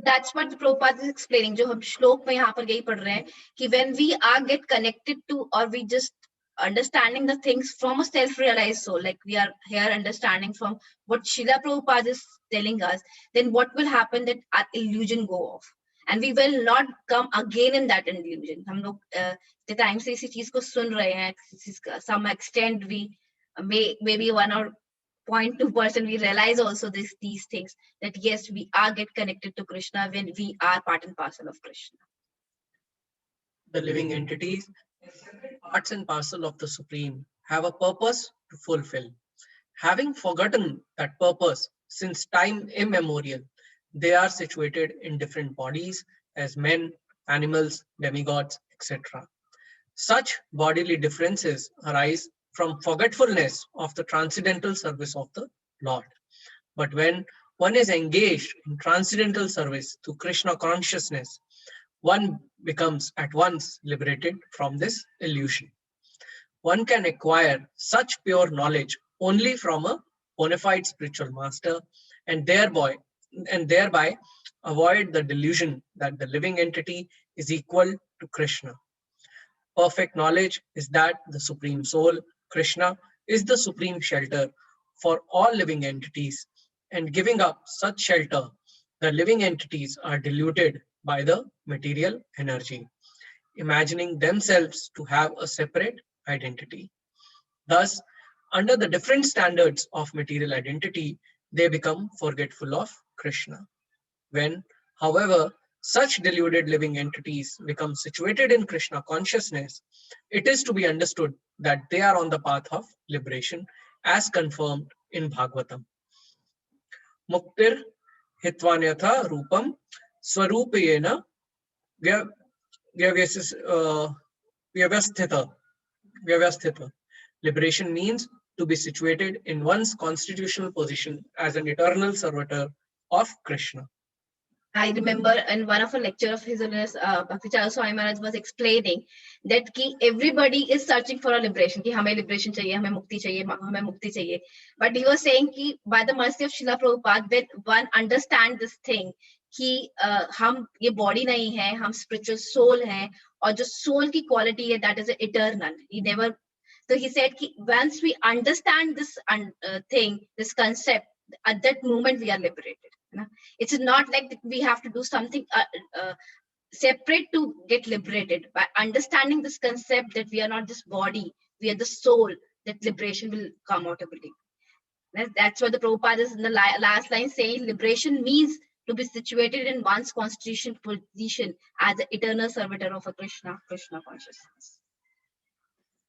S2: That's what Prabhupada is explaining. जो हम श्लोक में यहाँ पर यही पढ़ रहे हैं कि when we are get connected to, or we just understanding the things from a self-realized soul, like we are here understanding from what Srila Prabhupada is telling us, then what will happen that our illusion go off and we will not come again in that illusion. हम लोग the time से इसी चीज को सुन रहे हैं, some extent we maybe 1 or 0.2% we realize also these things, that yes, we are get connected to Krishna when we are part and parcel of Krishna.
S4: The living entities, parts and parcel of the Supreme, have a purpose to fulfill. Having forgotten that purpose since time immemorial, they are situated in different bodies as men, animals, demigods, etc. Such bodily differences arise from forgetfulness of the transcendental service of the Lord. But when one is engaged in transcendental service to Krishna consciousness, one becomes at once liberated from this illusion. One can acquire such pure knowledge only from a bona fide spiritual master, and thereby avoid the delusion that the living entity is equal to Krishna. Perfect knowledge is that the Supreme Soul, Krishna, is the supreme shelter for all living entities, and giving up such shelter, the living entities are deluded by the material energy, imagining themselves to have a separate identity. Thus, under the different standards of material identity, they become forgetful of Krishna. When, however, such deluded living entities become situated in Krishna consciousness, it is to be understood that they are on the path of liberation, as confirmed in Bhagavatam. Muktir hitvanyatha rupam swarupayena vyavasthita. Liberation means to be situated in one's constitutional position as an eternal servitor of Krishna.
S2: I remember in one of a lecture of His Holiness Bhakti Chandra Swami Maharaj was explaining that ki everybody is searching for a liberation, कि हमें liberation चाहिए, हमें मुक्ति चाहिए. But he was saying कि by the mercy of Srila Prabhupada, when one understand this thing कि हम ये body नहीं है, हम spiritual soul हैं, और जो soul की quality है that is eternal. He never. So he said कि once we understand this thing, this concept, at that moment we are liberated. It's not like we have to do something separate to get liberated. By understanding this concept that we are not this body, we are the soul, that liberation will come automatically. That's what the Prabhupada is in the last line saying, liberation means to be situated in one's constitution position as the eternal servitor of a Krishna consciousness.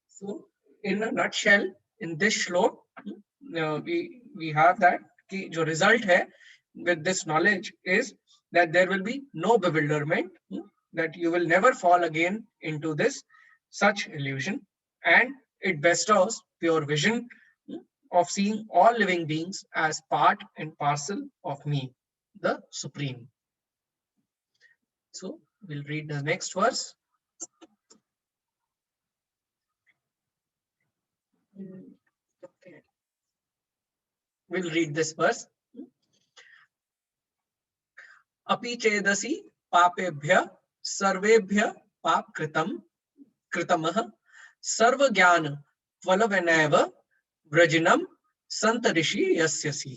S4: So, in a nutshell, in this shlok, we have that कि जो result है with this knowledge is that there will be no bewilderment, that you will never fall again into this such illusion, and it bestows pure vision of seeing all living beings as part and parcel of me, the Supreme. So we'll read the next verse. We'll read this verse. अपि चेदसि पापेभ्य सर्वेभ्य पाप कृतमः सर्वज्ञान फलवनैव व्रजिनं संतरिषि यस्यसि.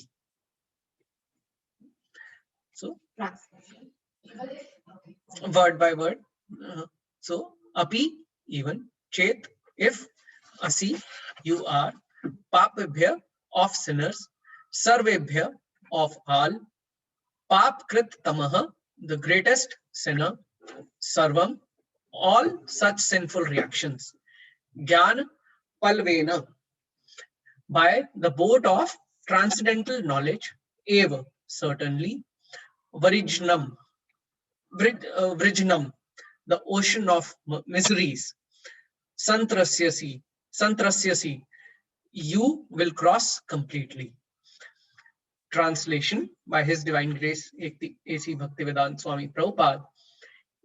S4: So word by word. So api, even, chet, if, asi, you are, papebhya, of sinners, sarvebhya, of all, papkrit tamaha, the greatest sinner, sarvam, all such sinful reactions, gyan palvena, by the boat of transcendental knowledge, eva, certainly, varijnam, vrijnam, the ocean of miseries, santrasyasi, you will cross completely. Translation by His Divine Grace A.C. Bhaktivedanta Swami Prabhupada.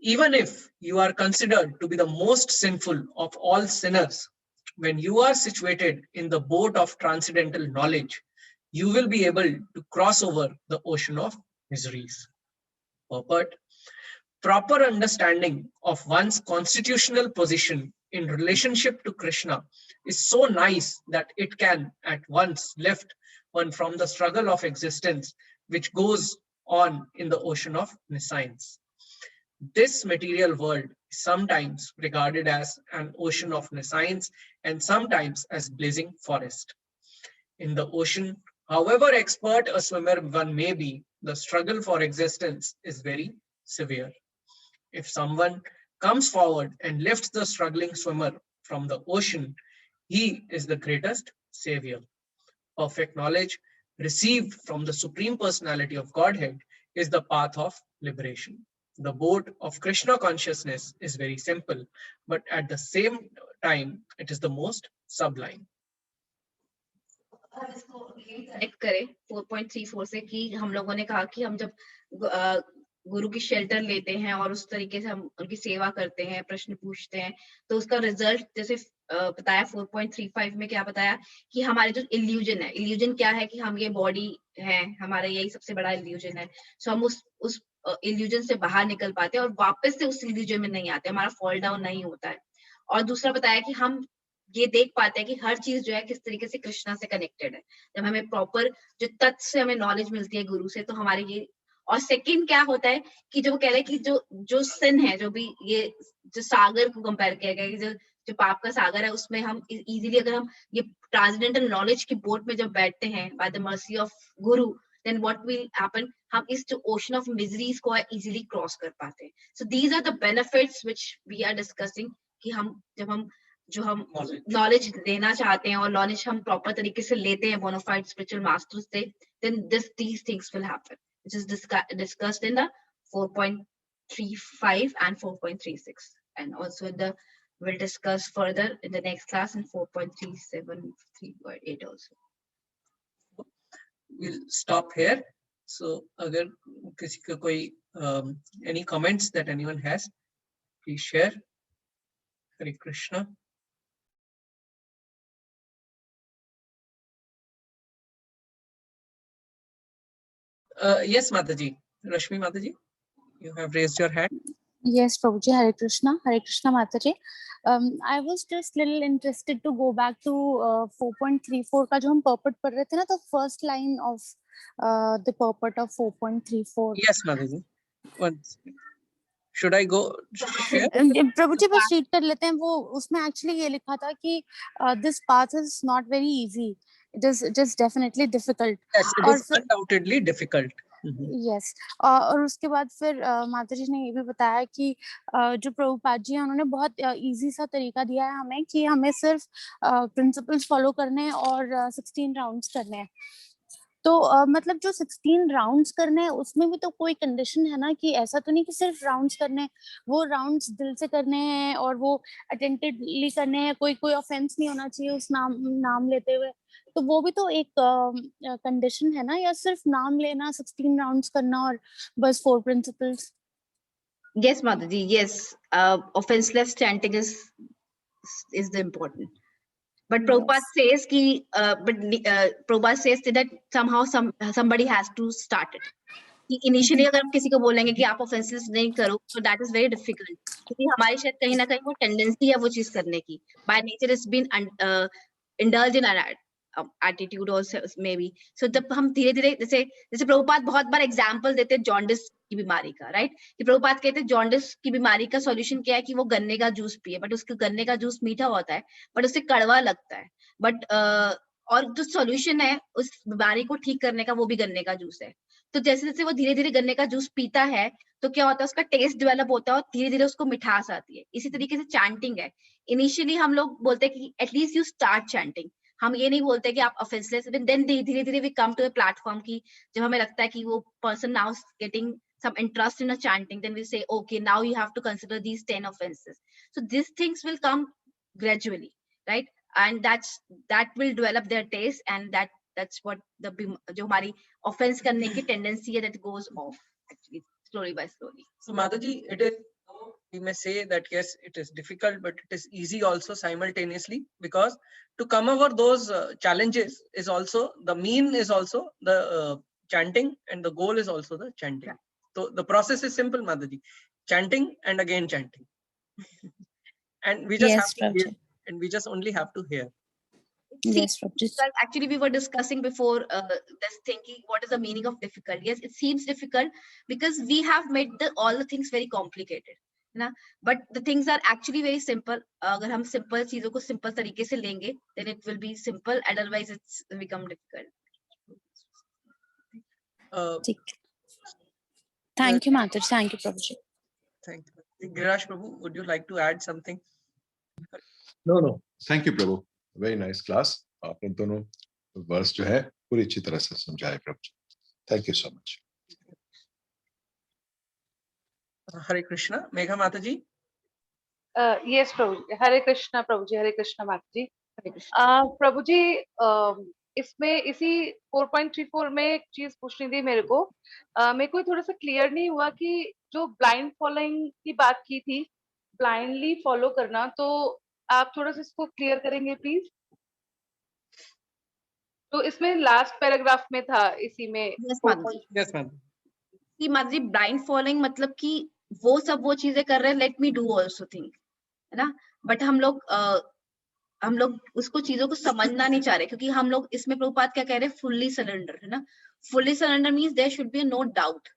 S4: Even if you are considered to be the most sinful of all sinners, when you are situated in the boat of transcendental knowledge, you will be able to cross over the ocean of miseries. Purport: proper understanding of one's constitutional position in relationship to Krishna is so nice that it can at once lift one from the struggle of existence which goes on in the ocean of nescience. This material world is sometimes regarded as an ocean of nescience and sometimes as blazing forest. In the ocean, however expert a swimmer one may be, the struggle for existence is very severe. If someone comes forward and lifts the struggling swimmer from the ocean, he is the greatest savior. Perfect knowledge received from the Supreme Personality of Godhead is the path of liberation. The boat of Krishna consciousness is very simple, but at the same time, it is the most sublime.
S2: Connect करें 4.34 से कि हम लोगों ने कहा कि हम जब गुरु की शेल्टर लेते हैं और उस तरीके से हम उनकी सेवा करते हैं, प्रश्न पूछते हैं, तो उसका रिजल्ट जैसे बताया 4.35 में क्या बताया कि हमारे जो इल्यूजन है, इल्यूजन क्या है कि हम ये बॉडी है, हमारा यही सबसे बड़ा इल्यूजन है. सो हम उस इल्यूजन से बाहर निकल पाते हैं और वापस से उस इल्यूजन में नहीं आते, हमारा फॉल डाउन नहीं होता है. और दूसरा बताया कि हम ये देख पाते हैं कि हर चीज जो है किस तरीके से कृष्णा से कनेक्टेड है. जब हमें प्रॉपर जो तत्व से हमें नॉलेज मिलती है गुरु से, तो हमारे ये. और सेकंड क्या होता है कि जो कह रहे हैं कि जो सिन है, जो भी ये जो सागर को कंपेयर किया गया है, जो पाप का सागर है, उसमें हम इजीली अगर हम ये ट्रांसेंडेंटल नॉलेज की बोट में जब बैठते हैं by the mercy of guru, then what will happen, हम इस जो ओशन ऑफ मिजरीज को इजीली क्रॉस कर पाते हैं. So these are the benefits which we are discussing कि हम जब हम जो हम नॉलेज देना चाहते हैं और नॉलेज हम प्रॉपर तरीके से लेते हैं बोनाफाइड स्पिरिचुअल मास्टर्स से, then these things will happen, which is discussed in the 4.35 and 4.36, and also we'll discuss further in the next class in 4.37, 3.8 also.
S4: We'll stop here. So agar kisi ka koi any comments that anyone has, please share. Hare Krishna. Yes, Mataji. Rashmi Mataji, you have raised your hand.
S3: Yes, Prabhuji. Hare Krishna Mataji. I was just little interested to go back to 4.34 का जो हम purport पढ़ रहे थे ना, तो first line of the purport of 4.34.
S4: Yes, Mataji. Should I go share?
S3: प्रभुजी बस read कर लेते हैं. वो उसमें actually ये लिखा था कि this path is not very easy. It is definitely difficult.
S4: Yes, it is undoubtedly difficult.
S3: Yes और उसके बाद फिर माता जी ने ये भी बताया कि जो प्रभुपाद जी हैं उन्होंने बहुत इजी सा तरीका दिया है हमें कि हमें सिर्फ प्रिंसिपल्स फॉलो करने हैं और 16 राउंड्स करने हैं। तो मतलब जो 16 राउंड्स करने हैं उसमें भी तो कोई कंडीशन है ना कि ऐसा तो नहीं कि सिर्फ राउंड्स करने हैं, वो राउंड्स दिल से करने हैं और वो अटेंटिवली करने हैं, कोई ऑफेंस नहीं होना चाहिए उस नाम लेते हुए। तो वो भी तो एक कंडीशन है ना, या सिर्फ नाम लेना 16 राउंड्स करना और बस 4 principles?
S2: Yes, Mataji, yes. Offenseless chanting is the important. But Prabhupada says Prabhupada says that somehow somebody has to start it. कि initially अगर हम किसी को बोलेंगे कि आप offenses नहीं करो, so that is very difficult. क्योंकि हमारी शायद कहीं ना कहीं वो tendency है वो चीज करने की. By nature it's been indulged in our attitude or maybe. So जब हम धीरे-धीरे जैसे प्रभुपाद बहुत बार एग्जांपल देते हैं जॉन्डिस की बीमारी का, राइट? कि प्रभुपाद कहते हैं जॉन्डिस की बीमारी का सॉल्यूशन क्या है कि वो गन्ने का जूस पिए, बट उसके गन्ने का जूस मीठा होता है, बट उससे कड़वा लगता है, बट और जो सॉल्यूशन है उस बीमारी को ठीक करने का वो भी गन्ने का जूस है। तो जैसे जैसे वो धीरे धीरे गन्ने का जूस पीता है तो क्या होता है, उसका टेस्ट डेवलप होता है और धीरे धीरे उसको मिठास आती है। इसी तरीके से चैंटिंग है। इनिशियली हम लोग बोलते हैं कि एटलीस्ट यू स्टार्ट चैंटिंग, हम ये नहीं बोलते कि आप ऑफेंसलेस, देन धीरे धीरे we come to a platform की जब हमें लगता है कि वो person now getting some interest in a chanting, then we say okay, now you have to consider these 10 offenses. So these things will come gradually, right? And that will develop their taste, and that's what the jo hamari offense karne ki tendency hai, that goes off actually slowly by slowly.
S4: So Mataji, it is, we may say that yes, it is difficult, but it is easy also simultaneously, because to come over those challenges is also the mean is also the chanting, and the goal is also the chanting. Yeah. So the process is simple, Mataji. Chanting and again chanting. And we just have to hear, and we just only have to hear.
S3: Yes,
S2: actually we were discussing before this thinking what is the meaning of difficult. Yes, it seems difficult because we have made all the things very complicated, है ना, but the things are actually very simple. अगर हम simple चीजों को simple तरीके से लेंगे then it will be simple, otherwise it's become difficult.
S3: Thank you, Mataji. Thank you, Prabhuji.
S4: Thank you. Giriraj Prabhu, would you like to add something?
S5: No. Thank you, Prabhu. Very nice class. आपने दोनों verse जो है पूरी अच्छी तरह से समझाए प्रभु ji. Thank you so much.
S4: Hare Krishna. Megha Mataji.
S6: Yes, Prabhuji. Hare Krishna, Prabhuji. Hare Krishna, Mataji. Prabhuji, इसमें इसी 4.34 में एक चीज पूछनी थी मेरे को थोड़ा सा क्लियर नहीं हुआ कि जो ब्लाइंड फॉलोइंग की बात की थी, ब्लाइंडली फॉलो करना, तो आप थोड़ा सा इसको क्लियर करेंगे प्लीज? तो इसमें लास्ट पैराग्राफ में था इसी में.
S4: Yes, ma'am.
S2: कि माताजी ब्लाइंड फॉलोइंग मतलब कि वो सब वो चीजें कर रहे हैं, let me do also thing, है ना, बट हम लोग उसको चीजों को समझना नहीं चाह रहे, क्योंकि हम लोग इसमें प्रभुपाद क्या कह रहे हैं, फुल्ली सरेंडर, है ना. Fully surrender means there should be no doubt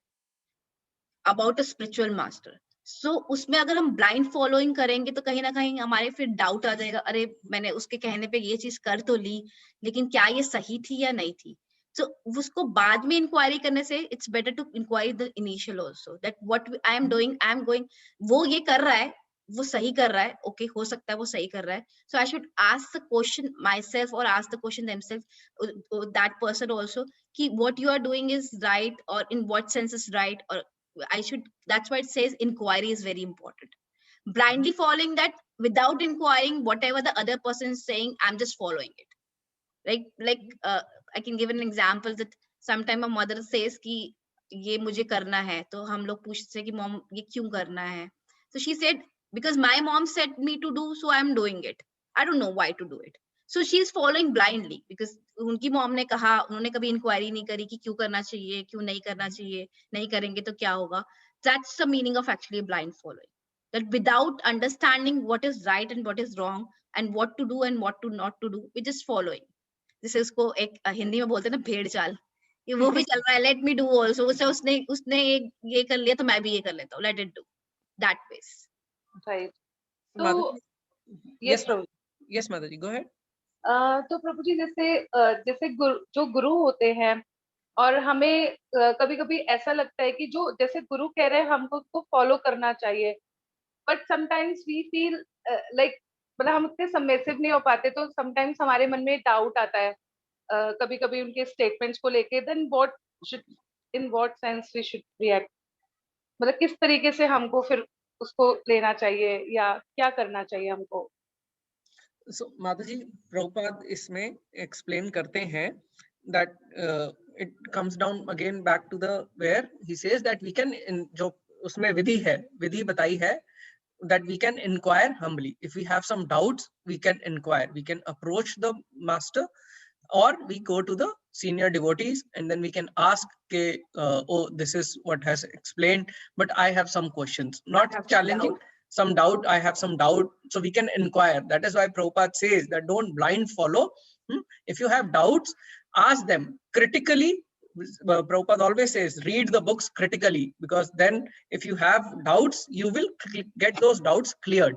S2: about a spiritual master. So उसमें अगर हम ब्लाइंड फॉलोइंग करेंगे तो कहीं ना कहीं हमारे फिर डाउट आ जाएगा, अरे मैंने उसके कहने पे ये चीज कर तो ली, लेकिन क्या ये सही थी या नहीं थी. So उसको बाद में इंक्वायरी करने से it's better to inquire the initial also, that what I am doing, I am going, वो ये कर रहा है, वो सही कर रहा है, okay, हो सकता है वो सही कर रहा है, so I should ask the question myself or ask the question themselves, that person also, कि what you are doing is right or in what sense is right, or I should, that's why it says inquiry is very important. Blindly following that without inquiring whatever the other person is saying, I'm just following it. Like I can give an example that sometime a mother says कि ये मुझे करना है, तो हम लोग पूछते हैं कि मॉम ये क्यों करना है, so she said because my mom said me to do, so I am doing it, I don't know why to do it, so she is following blindly because उनकी मॉम ने कहा, उन्होंने कभी इंक्वायरी नहीं करी कि क्यों करना चाहिए, क्यों नहीं करना चाहिए, नहीं करेंगे तो क्या होगा. That's the meaning of actually blind following, that without understanding what is right and what is wrong and what to do and what to not to do, we're just following. जैसे उसको एक हिंदी में बोलते हैं ना भेड़ चाल, ये वो भी चल रहा है, लेट मी डू आल्सो, उसने ये कर लिया तो मैं भी ये कर लेता हूँ, let it do, that ways.
S6: Right. तो
S4: yes Mataji, go ahead.
S6: तो प्रभु जी जैसे जो गुरु होते हैं और हमें कभी कभी ऐसा लगता है कि जो जैसे गुरु कह रहे हैं हमको उसको फॉलो करना चाहिए, but sometimes we feel like मतलब हम उतने सबमिसिव नहीं हो पाते, तो समटाइम्स हमारे मन में डाउट आता है कभी कभी उनके स्टेटमेंट्स को लेके, then what should in what sense we should react, मतलब किस तरीके से हमको फिर उसको लेना चाहिए या क्या करना चाहिए हमको।
S4: So Mataji, Prabhupada इसमें explain करते हैं that it comes down again back to the where he says that we can जो उसमें विधि है, विधि बताई है that we can inquire humbly. If we have some doubts, we can inquire. We can approach the master, or we go to the senior devotees and then we can ask ke, oh, this is what has explained, but I have some questions, not challenging, some doubt, I have some doubt, so we can inquire. That is why Prabhupada says that don't blind follow. If you have doubts, ask them critically. Prabhupada always says read the books critically, because then if you have doubts you will get those doubts cleared.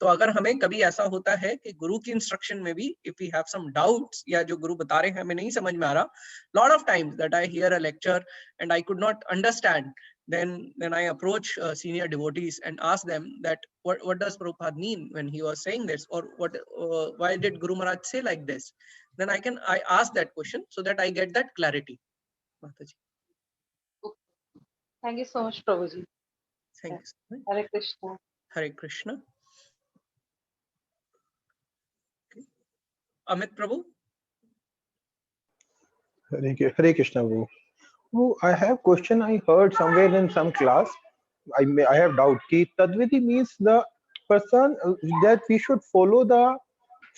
S4: तो अगर हमें कभी ऐसा होता है कि गुरु की instruction में भी if we have some doubts या जो गुरु बता रहे हैं हमें नहीं समझ में आ रहा, lot of times that I hear a lecture and I could not understand, then I approach senior devotees and ask them that what does Prabhupada mean when he was saying this, or what why did Guru Maharaj say like this. Then I ask that question so that I get that clarity. Mataji,
S6: thank you so much Prabhu ji.
S4: thank you so much.
S6: Hare Krishna.
S4: Hare Krishna. Okay. Amit Prabhu.
S7: Hare Krishna, Prabhu. Oh, I have question. I heard somewhere in some class. I have doubt. Ki Tadvidi means the person that we should follow the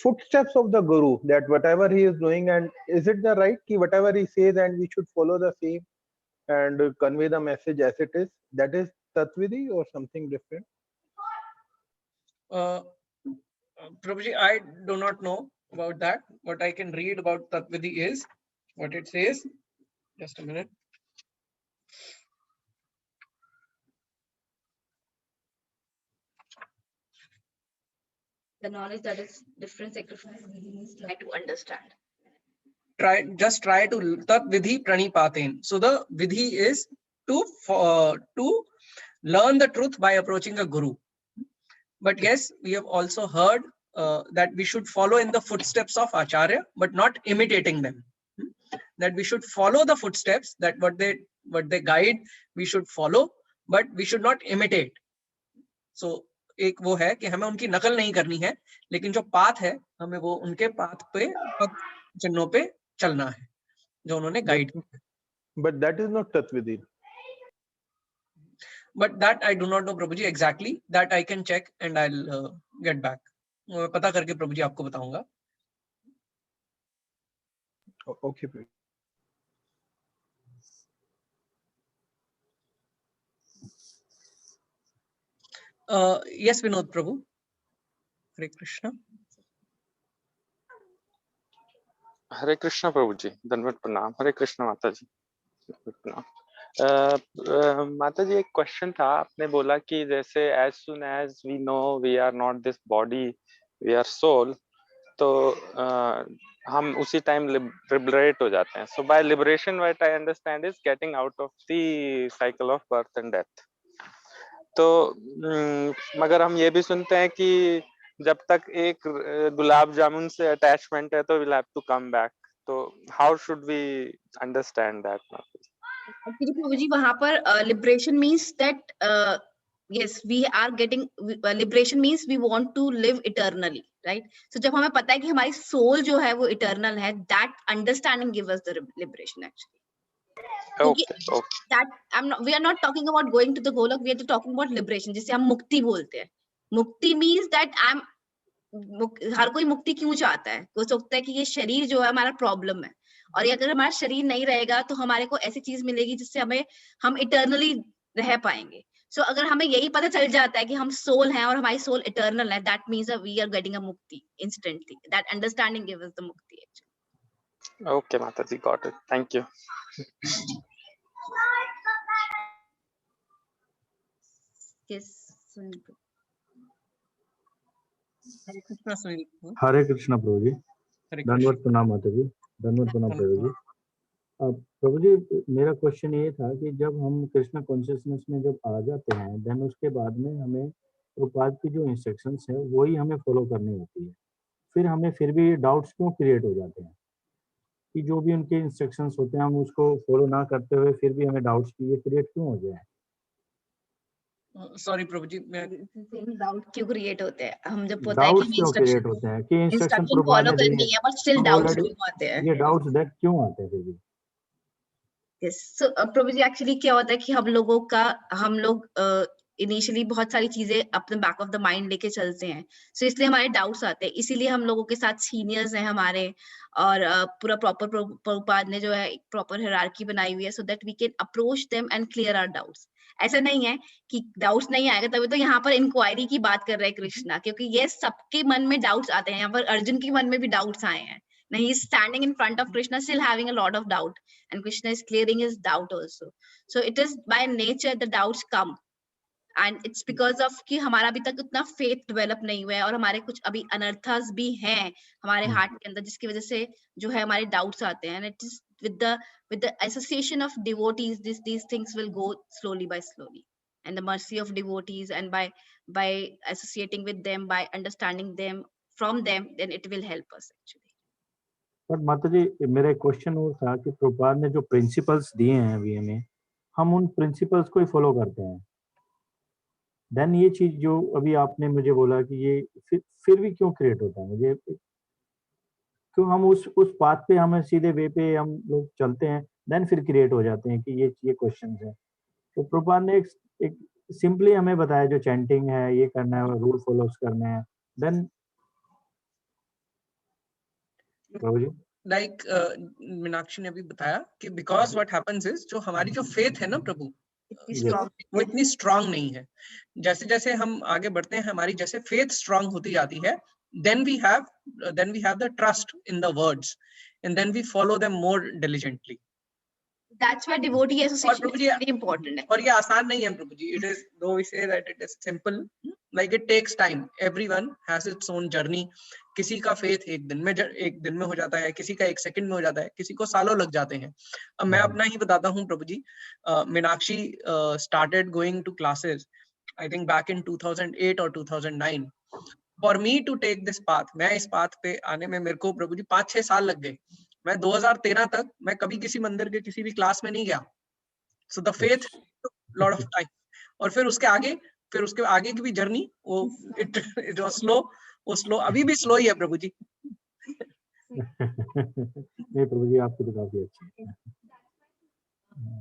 S7: footsteps of the Guru. That whatever he is doing, and is it the right? Ki whatever he says, and we should follow the same and convey the message as it is. That is Tatvidi or something different.
S4: Prabhuji, I do not know about that. What I can read about Tatvidi is what it says. Just a minute.
S2: The knowledge that is different sacrifice means try to understand.
S4: Just try to tat vidhi pranipaten. So the vidhi is to learn the truth by approaching a guru. But yes, we have also heard that we should follow in the footsteps of Acharya, but not imitating them. That we should follow the footsteps, that what they guide, we should follow, but we should not imitate. So एक वो है कि हमें उनकी नकल नहीं करनी है, लेकिन जो पाथ है हमें वो उनके पाथ पे चिन्हों पे चलना है जो उन्होंने गाइड किया.
S7: But that is not Tatvidi.
S4: But that I do not know, Prabhuji, exactly. That I can check and I'll get back. मैं पता करके प्रभुजी आपको बताऊंगा.
S7: Okay.
S4: Yes, Vinod Prabhu. Hare Krishna.
S8: हरे कृष्णा प्रभु जी, धन्यवाद प्रणाम। हरे कृष्णा माता जी, प्रणाम। माता जी, एक क्वेश्चन था। आपने बोला कि जैसे as soon as we know we are not this body, we are soul, तो हम उसी टाइम लिबरेट हो जाते हैं। So by liberation what I understand is getting out of the cycle of birth and death. तो मगर हम ये भी सुनते हैं कि जब तक एक गुलाब जामुन से अटैचमेंट है तो will have to come back. तो how should we understand that?
S2: Actually Prabhuji वहां पर liberation means that yes we are getting liberation means we want to live eternally, right? So जब हमें पता है कि हमारी सोल जो है वो इटर्नल है, that understanding give us the liberation actually.
S8: Okay.
S2: that we are not talking about going to the golok, we are talking about liberation, जिसे हम मुक्ति बोलते हैं. मुक्ति means that हर कोई मुक्ति क्यों चाहता है? वो सोचता है कि ये शरीर जो है हमारा प्रॉब्लम है, और ये अगर हमारा शरीर नहीं रहेगा तो हमारे को ऐसी चीज मिलेगी जिससे हम इटर्नली रह पाएंगे. सो अगर हमें यही पता चल जाता है कि हम सोल हैं और हमारी सोल इटर्नल है, that means we are getting a mukti instantly. That understanding gives us the mukti actually.
S8: Okay माता जी, got it, thank you.
S2: Yes Sunil.
S4: Hare Krishna Sunil.
S9: Hare Krishna प्रभु जी, धन्यवाद प्रणाम माता जी, धन्यवाद प्रणाम प्रभु जी. प्रभु जी मेरा क्वेश्चन ये था कि जब हम कृष्णा कॉन्शियसनेस में जब आ जाते हैं देन उसके बाद में हमें प्रभुपाद की जो इंस्ट्रक्शंस है वही हमें फॉलो करनी होती है, फिर हमें फिर भी डाउट्स क्यों क्रिएट हो जाते हैं कि जो भी उनके इंस्ट्रक्शंस होते हैं हम उसको फॉलो ना करते हुए फिर भी हमें डाउट्स क्रिएट क्यों हो जाए?
S4: सॉरी प्रभु जी, मैं
S2: डाउट क्यों क्रिएट होते हैं? हम जब पता है
S9: डाउट्स
S2: कि
S9: क्यों क्रिएट होते हैं कि इंस्ट्रक्शन
S2: इंस्ट्रक्शन
S9: प्रभुपाद
S2: फॉलो
S9: ने
S2: करनी
S9: दिए
S2: है बट स्टिल
S9: हम
S2: डाउट्स
S9: ऑलरेडी,
S2: क्यों आते हैं?
S9: ये डाउट्स दैट क्यों आते हैं फिर भी?
S2: यस, सो प्रभु जी एक्चुअली क्या होता है कि हम लोग इनिशियली बहुत सारी चीजें अपने बैक ऑफ द माइंड लेके चलते हैं, सो इसलिए हमारे डाउट्स आते हैं, इसीलिए हम लोगों के साथ सीनियर्स हैं हमारे, और पूरा प्रॉपर प्रभुपाद ने जो है एक प्रॉपर हायरार्की बनाई हुई है so that we can approach them and clear our doubts. ऐसा नहीं है कि डाउट्स नहीं आएगा, तभी तो यहाँ पर इंक्वायरी की बात कर रहे हैं कृष्णा, क्योंकि ये सबके मन में डाउट्स आते हैं। यहाँ पर अर्जुन के मन में भी डाउट्स आए हैं, he is standing in front of Krishna still having a lot of doubt, and Krishna is clearing his doubt also. So it is by nature the doubts come, and it's because of कि हमारा अभी तक उतना faith develop नहीं हुआ है, और हमारे कुछ अभी अनर्थास भी हैं हमारे हार्ट के अंदर, जिसकी वजह से जो है हमारे doubts आते हैं, and it is with the association of devotees these things will go slowly by slowly, and the mercy of devotees, and by associating with them, by understanding them from them, then it will help us actually.
S9: But माता जी मेरा एक question वो था कि प्रभुपाद ने जो principles दिए हैं अभी हमें, हम उन प्रिंसिपल्स को ही फॉलो करते हैं, देन ये चीज जो अभी आपने मुझे बोला कि ये फिर भी क्यों क्रिएट होता है, मुझे क्यों हम उस पाथ पे हमें सीधे वे पे हम लोग चलते हैं देन फिर क्रिएट हो जाते हैं कि ये क्वेश्चन है। तो प्रभुपाद ने एक सिंपली हमें बताया जो चैंटिंग है ये करना है, रूल फॉलोस करने हैं, देन प्रभु जी
S4: लाइक मीनाक्षी ने अभी बताया कि बिकॉज व्हाट हैपेंस इज जो हमारी जो फेथ है ना प्रभु वो इतनी स्ट्रांग नहीं है। जैसे जैसे हम आगे बढ़ते हैं हमारी जैसे फेथ स्ट्रांग होती जाती है, then we have the trust in the words and then we follow them more diligently.
S2: That's why devotee association is very important.
S4: और ये आसान नहीं है प्रभु जी, it is though we say that it is simple, like it takes time, everyone has its own journey. किसी का faith एक दिन में हो जाता है, किसी का एक सेकंड में हो जाता है, किसी को सालों लग जाते हैं। अब मैं अपना ही बताता हूँ प्रभु जी, Meenakshi started going to classes I think back in 2008 or 2009. For me to take this path, मैं इस पाथ पे आने में मेरे को प्रभु जी 5-6 साल लग गए। मैं 2013 तक मैं कभी किसी मंदिर के किसी भी क्लास में नहीं गया। So the faith took lot of time. और फिर उसके आगे की भी जर्नी it was slow, वो स्लो अभी भी स्लो ही है प्रभु जी।
S9: नहीं प्रभु जी आपकी तो काफी अच्छी है।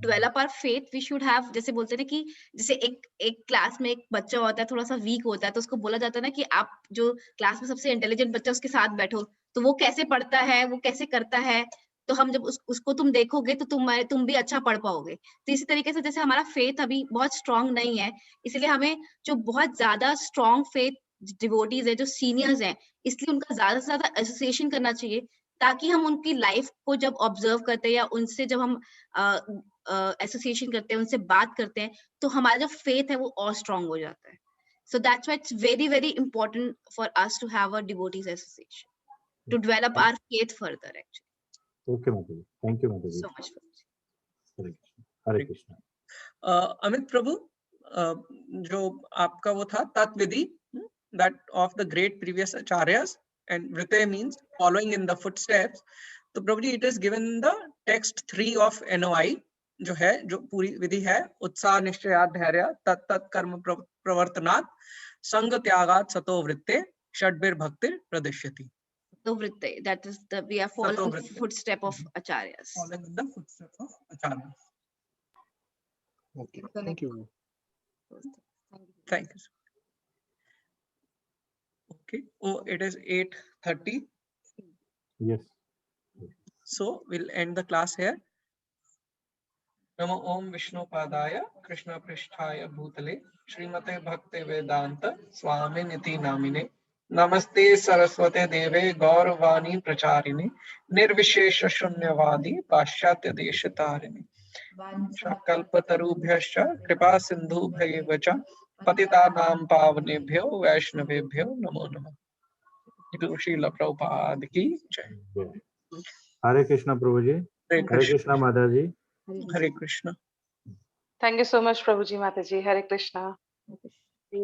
S2: Develop our faith we should have, जैसे बोलते हैं ना कि जैसे एक क्लास में एक बच्चा होता है थोड़ा सा वीक होता है, तो उसको बोला जाता है ना कि आप जो क्लास में सबसे इंटेलिजेंट बच्चा उसके साथ बैठो, तो वो कैसे पढ़ता है, वो कैसे करता है, तो हम जब उसको तुम देखोगे तो तुम भी अच्छा पढ़ पाओगे। तो इसी तरीके से जैसे हमारा फेथ अभी बहुत स्ट्रांग नहीं है, इसलिए हमें जो बहुत ज्यादा स्ट्रांग फेथ डिवोटीज है, जो सीनियर्स हैं, इसलिए उनका ज्यादा से ज्यादा एसोसिएशन करना चाहिए, ताकि हम उनकी लाइफ को जब ऑब्जर्व करते हैं या उनसे जब हम एसोसिएशन करते हैं, उनसे बात करते हैं, तो हमारा जो फेथ है वो और स्ट्रांग हो जाता है। So that's why it's very, very important for us to have a devotees association to develop our faith further actually.
S9: Okay, Mataji. Thank you, Mataji.
S2: So much.
S9: Hare Krishna.
S4: Amit प्रभु, जो आपका वो था तत्विधि, that of the great previous acharyas, and vrite means following in the footsteps. तो प्रभु जी, it is given in the text 3 of NOI, जो है, जो पूरी विधि है, उत्साह निश्चयात् धैर्य तत् कर्म प्रवर्तनात् संग त्यागात् सतो वृत्ते षड्भिर भक्तिर प्रदिश्यति।
S2: So vritte, that is we are following the footstep of acharyas.
S4: Following in the footsteps of acharyas.
S7: Okay, thank you.
S4: Thank you. Okay. Oh, it is 8:30.
S9: Yes.
S4: So we'll end the class here. Namo Om Vishnu Padaya Krishna Pristhaya Bhutale Srimate Bhakti Vedanta Swami Niti Namine Namaste Saraswate Deve Gauravani Pracharine Nirvishesha Shunyavadi Paschatya Deshatarine Kalpatarubhyascha Kripa Sindhu Bhayevacha Patitanam Pavanebhyo Vaishnavebhyo Namo Namah. Guru Srila Prabhupada ki Jai.
S9: हरे कृष्णा प्रभु जी। हरे कृष्णा माता जी।
S4: Hare Krishna.
S6: Thank you so much प्रभु जी, माता जी, हरे कृष्णा।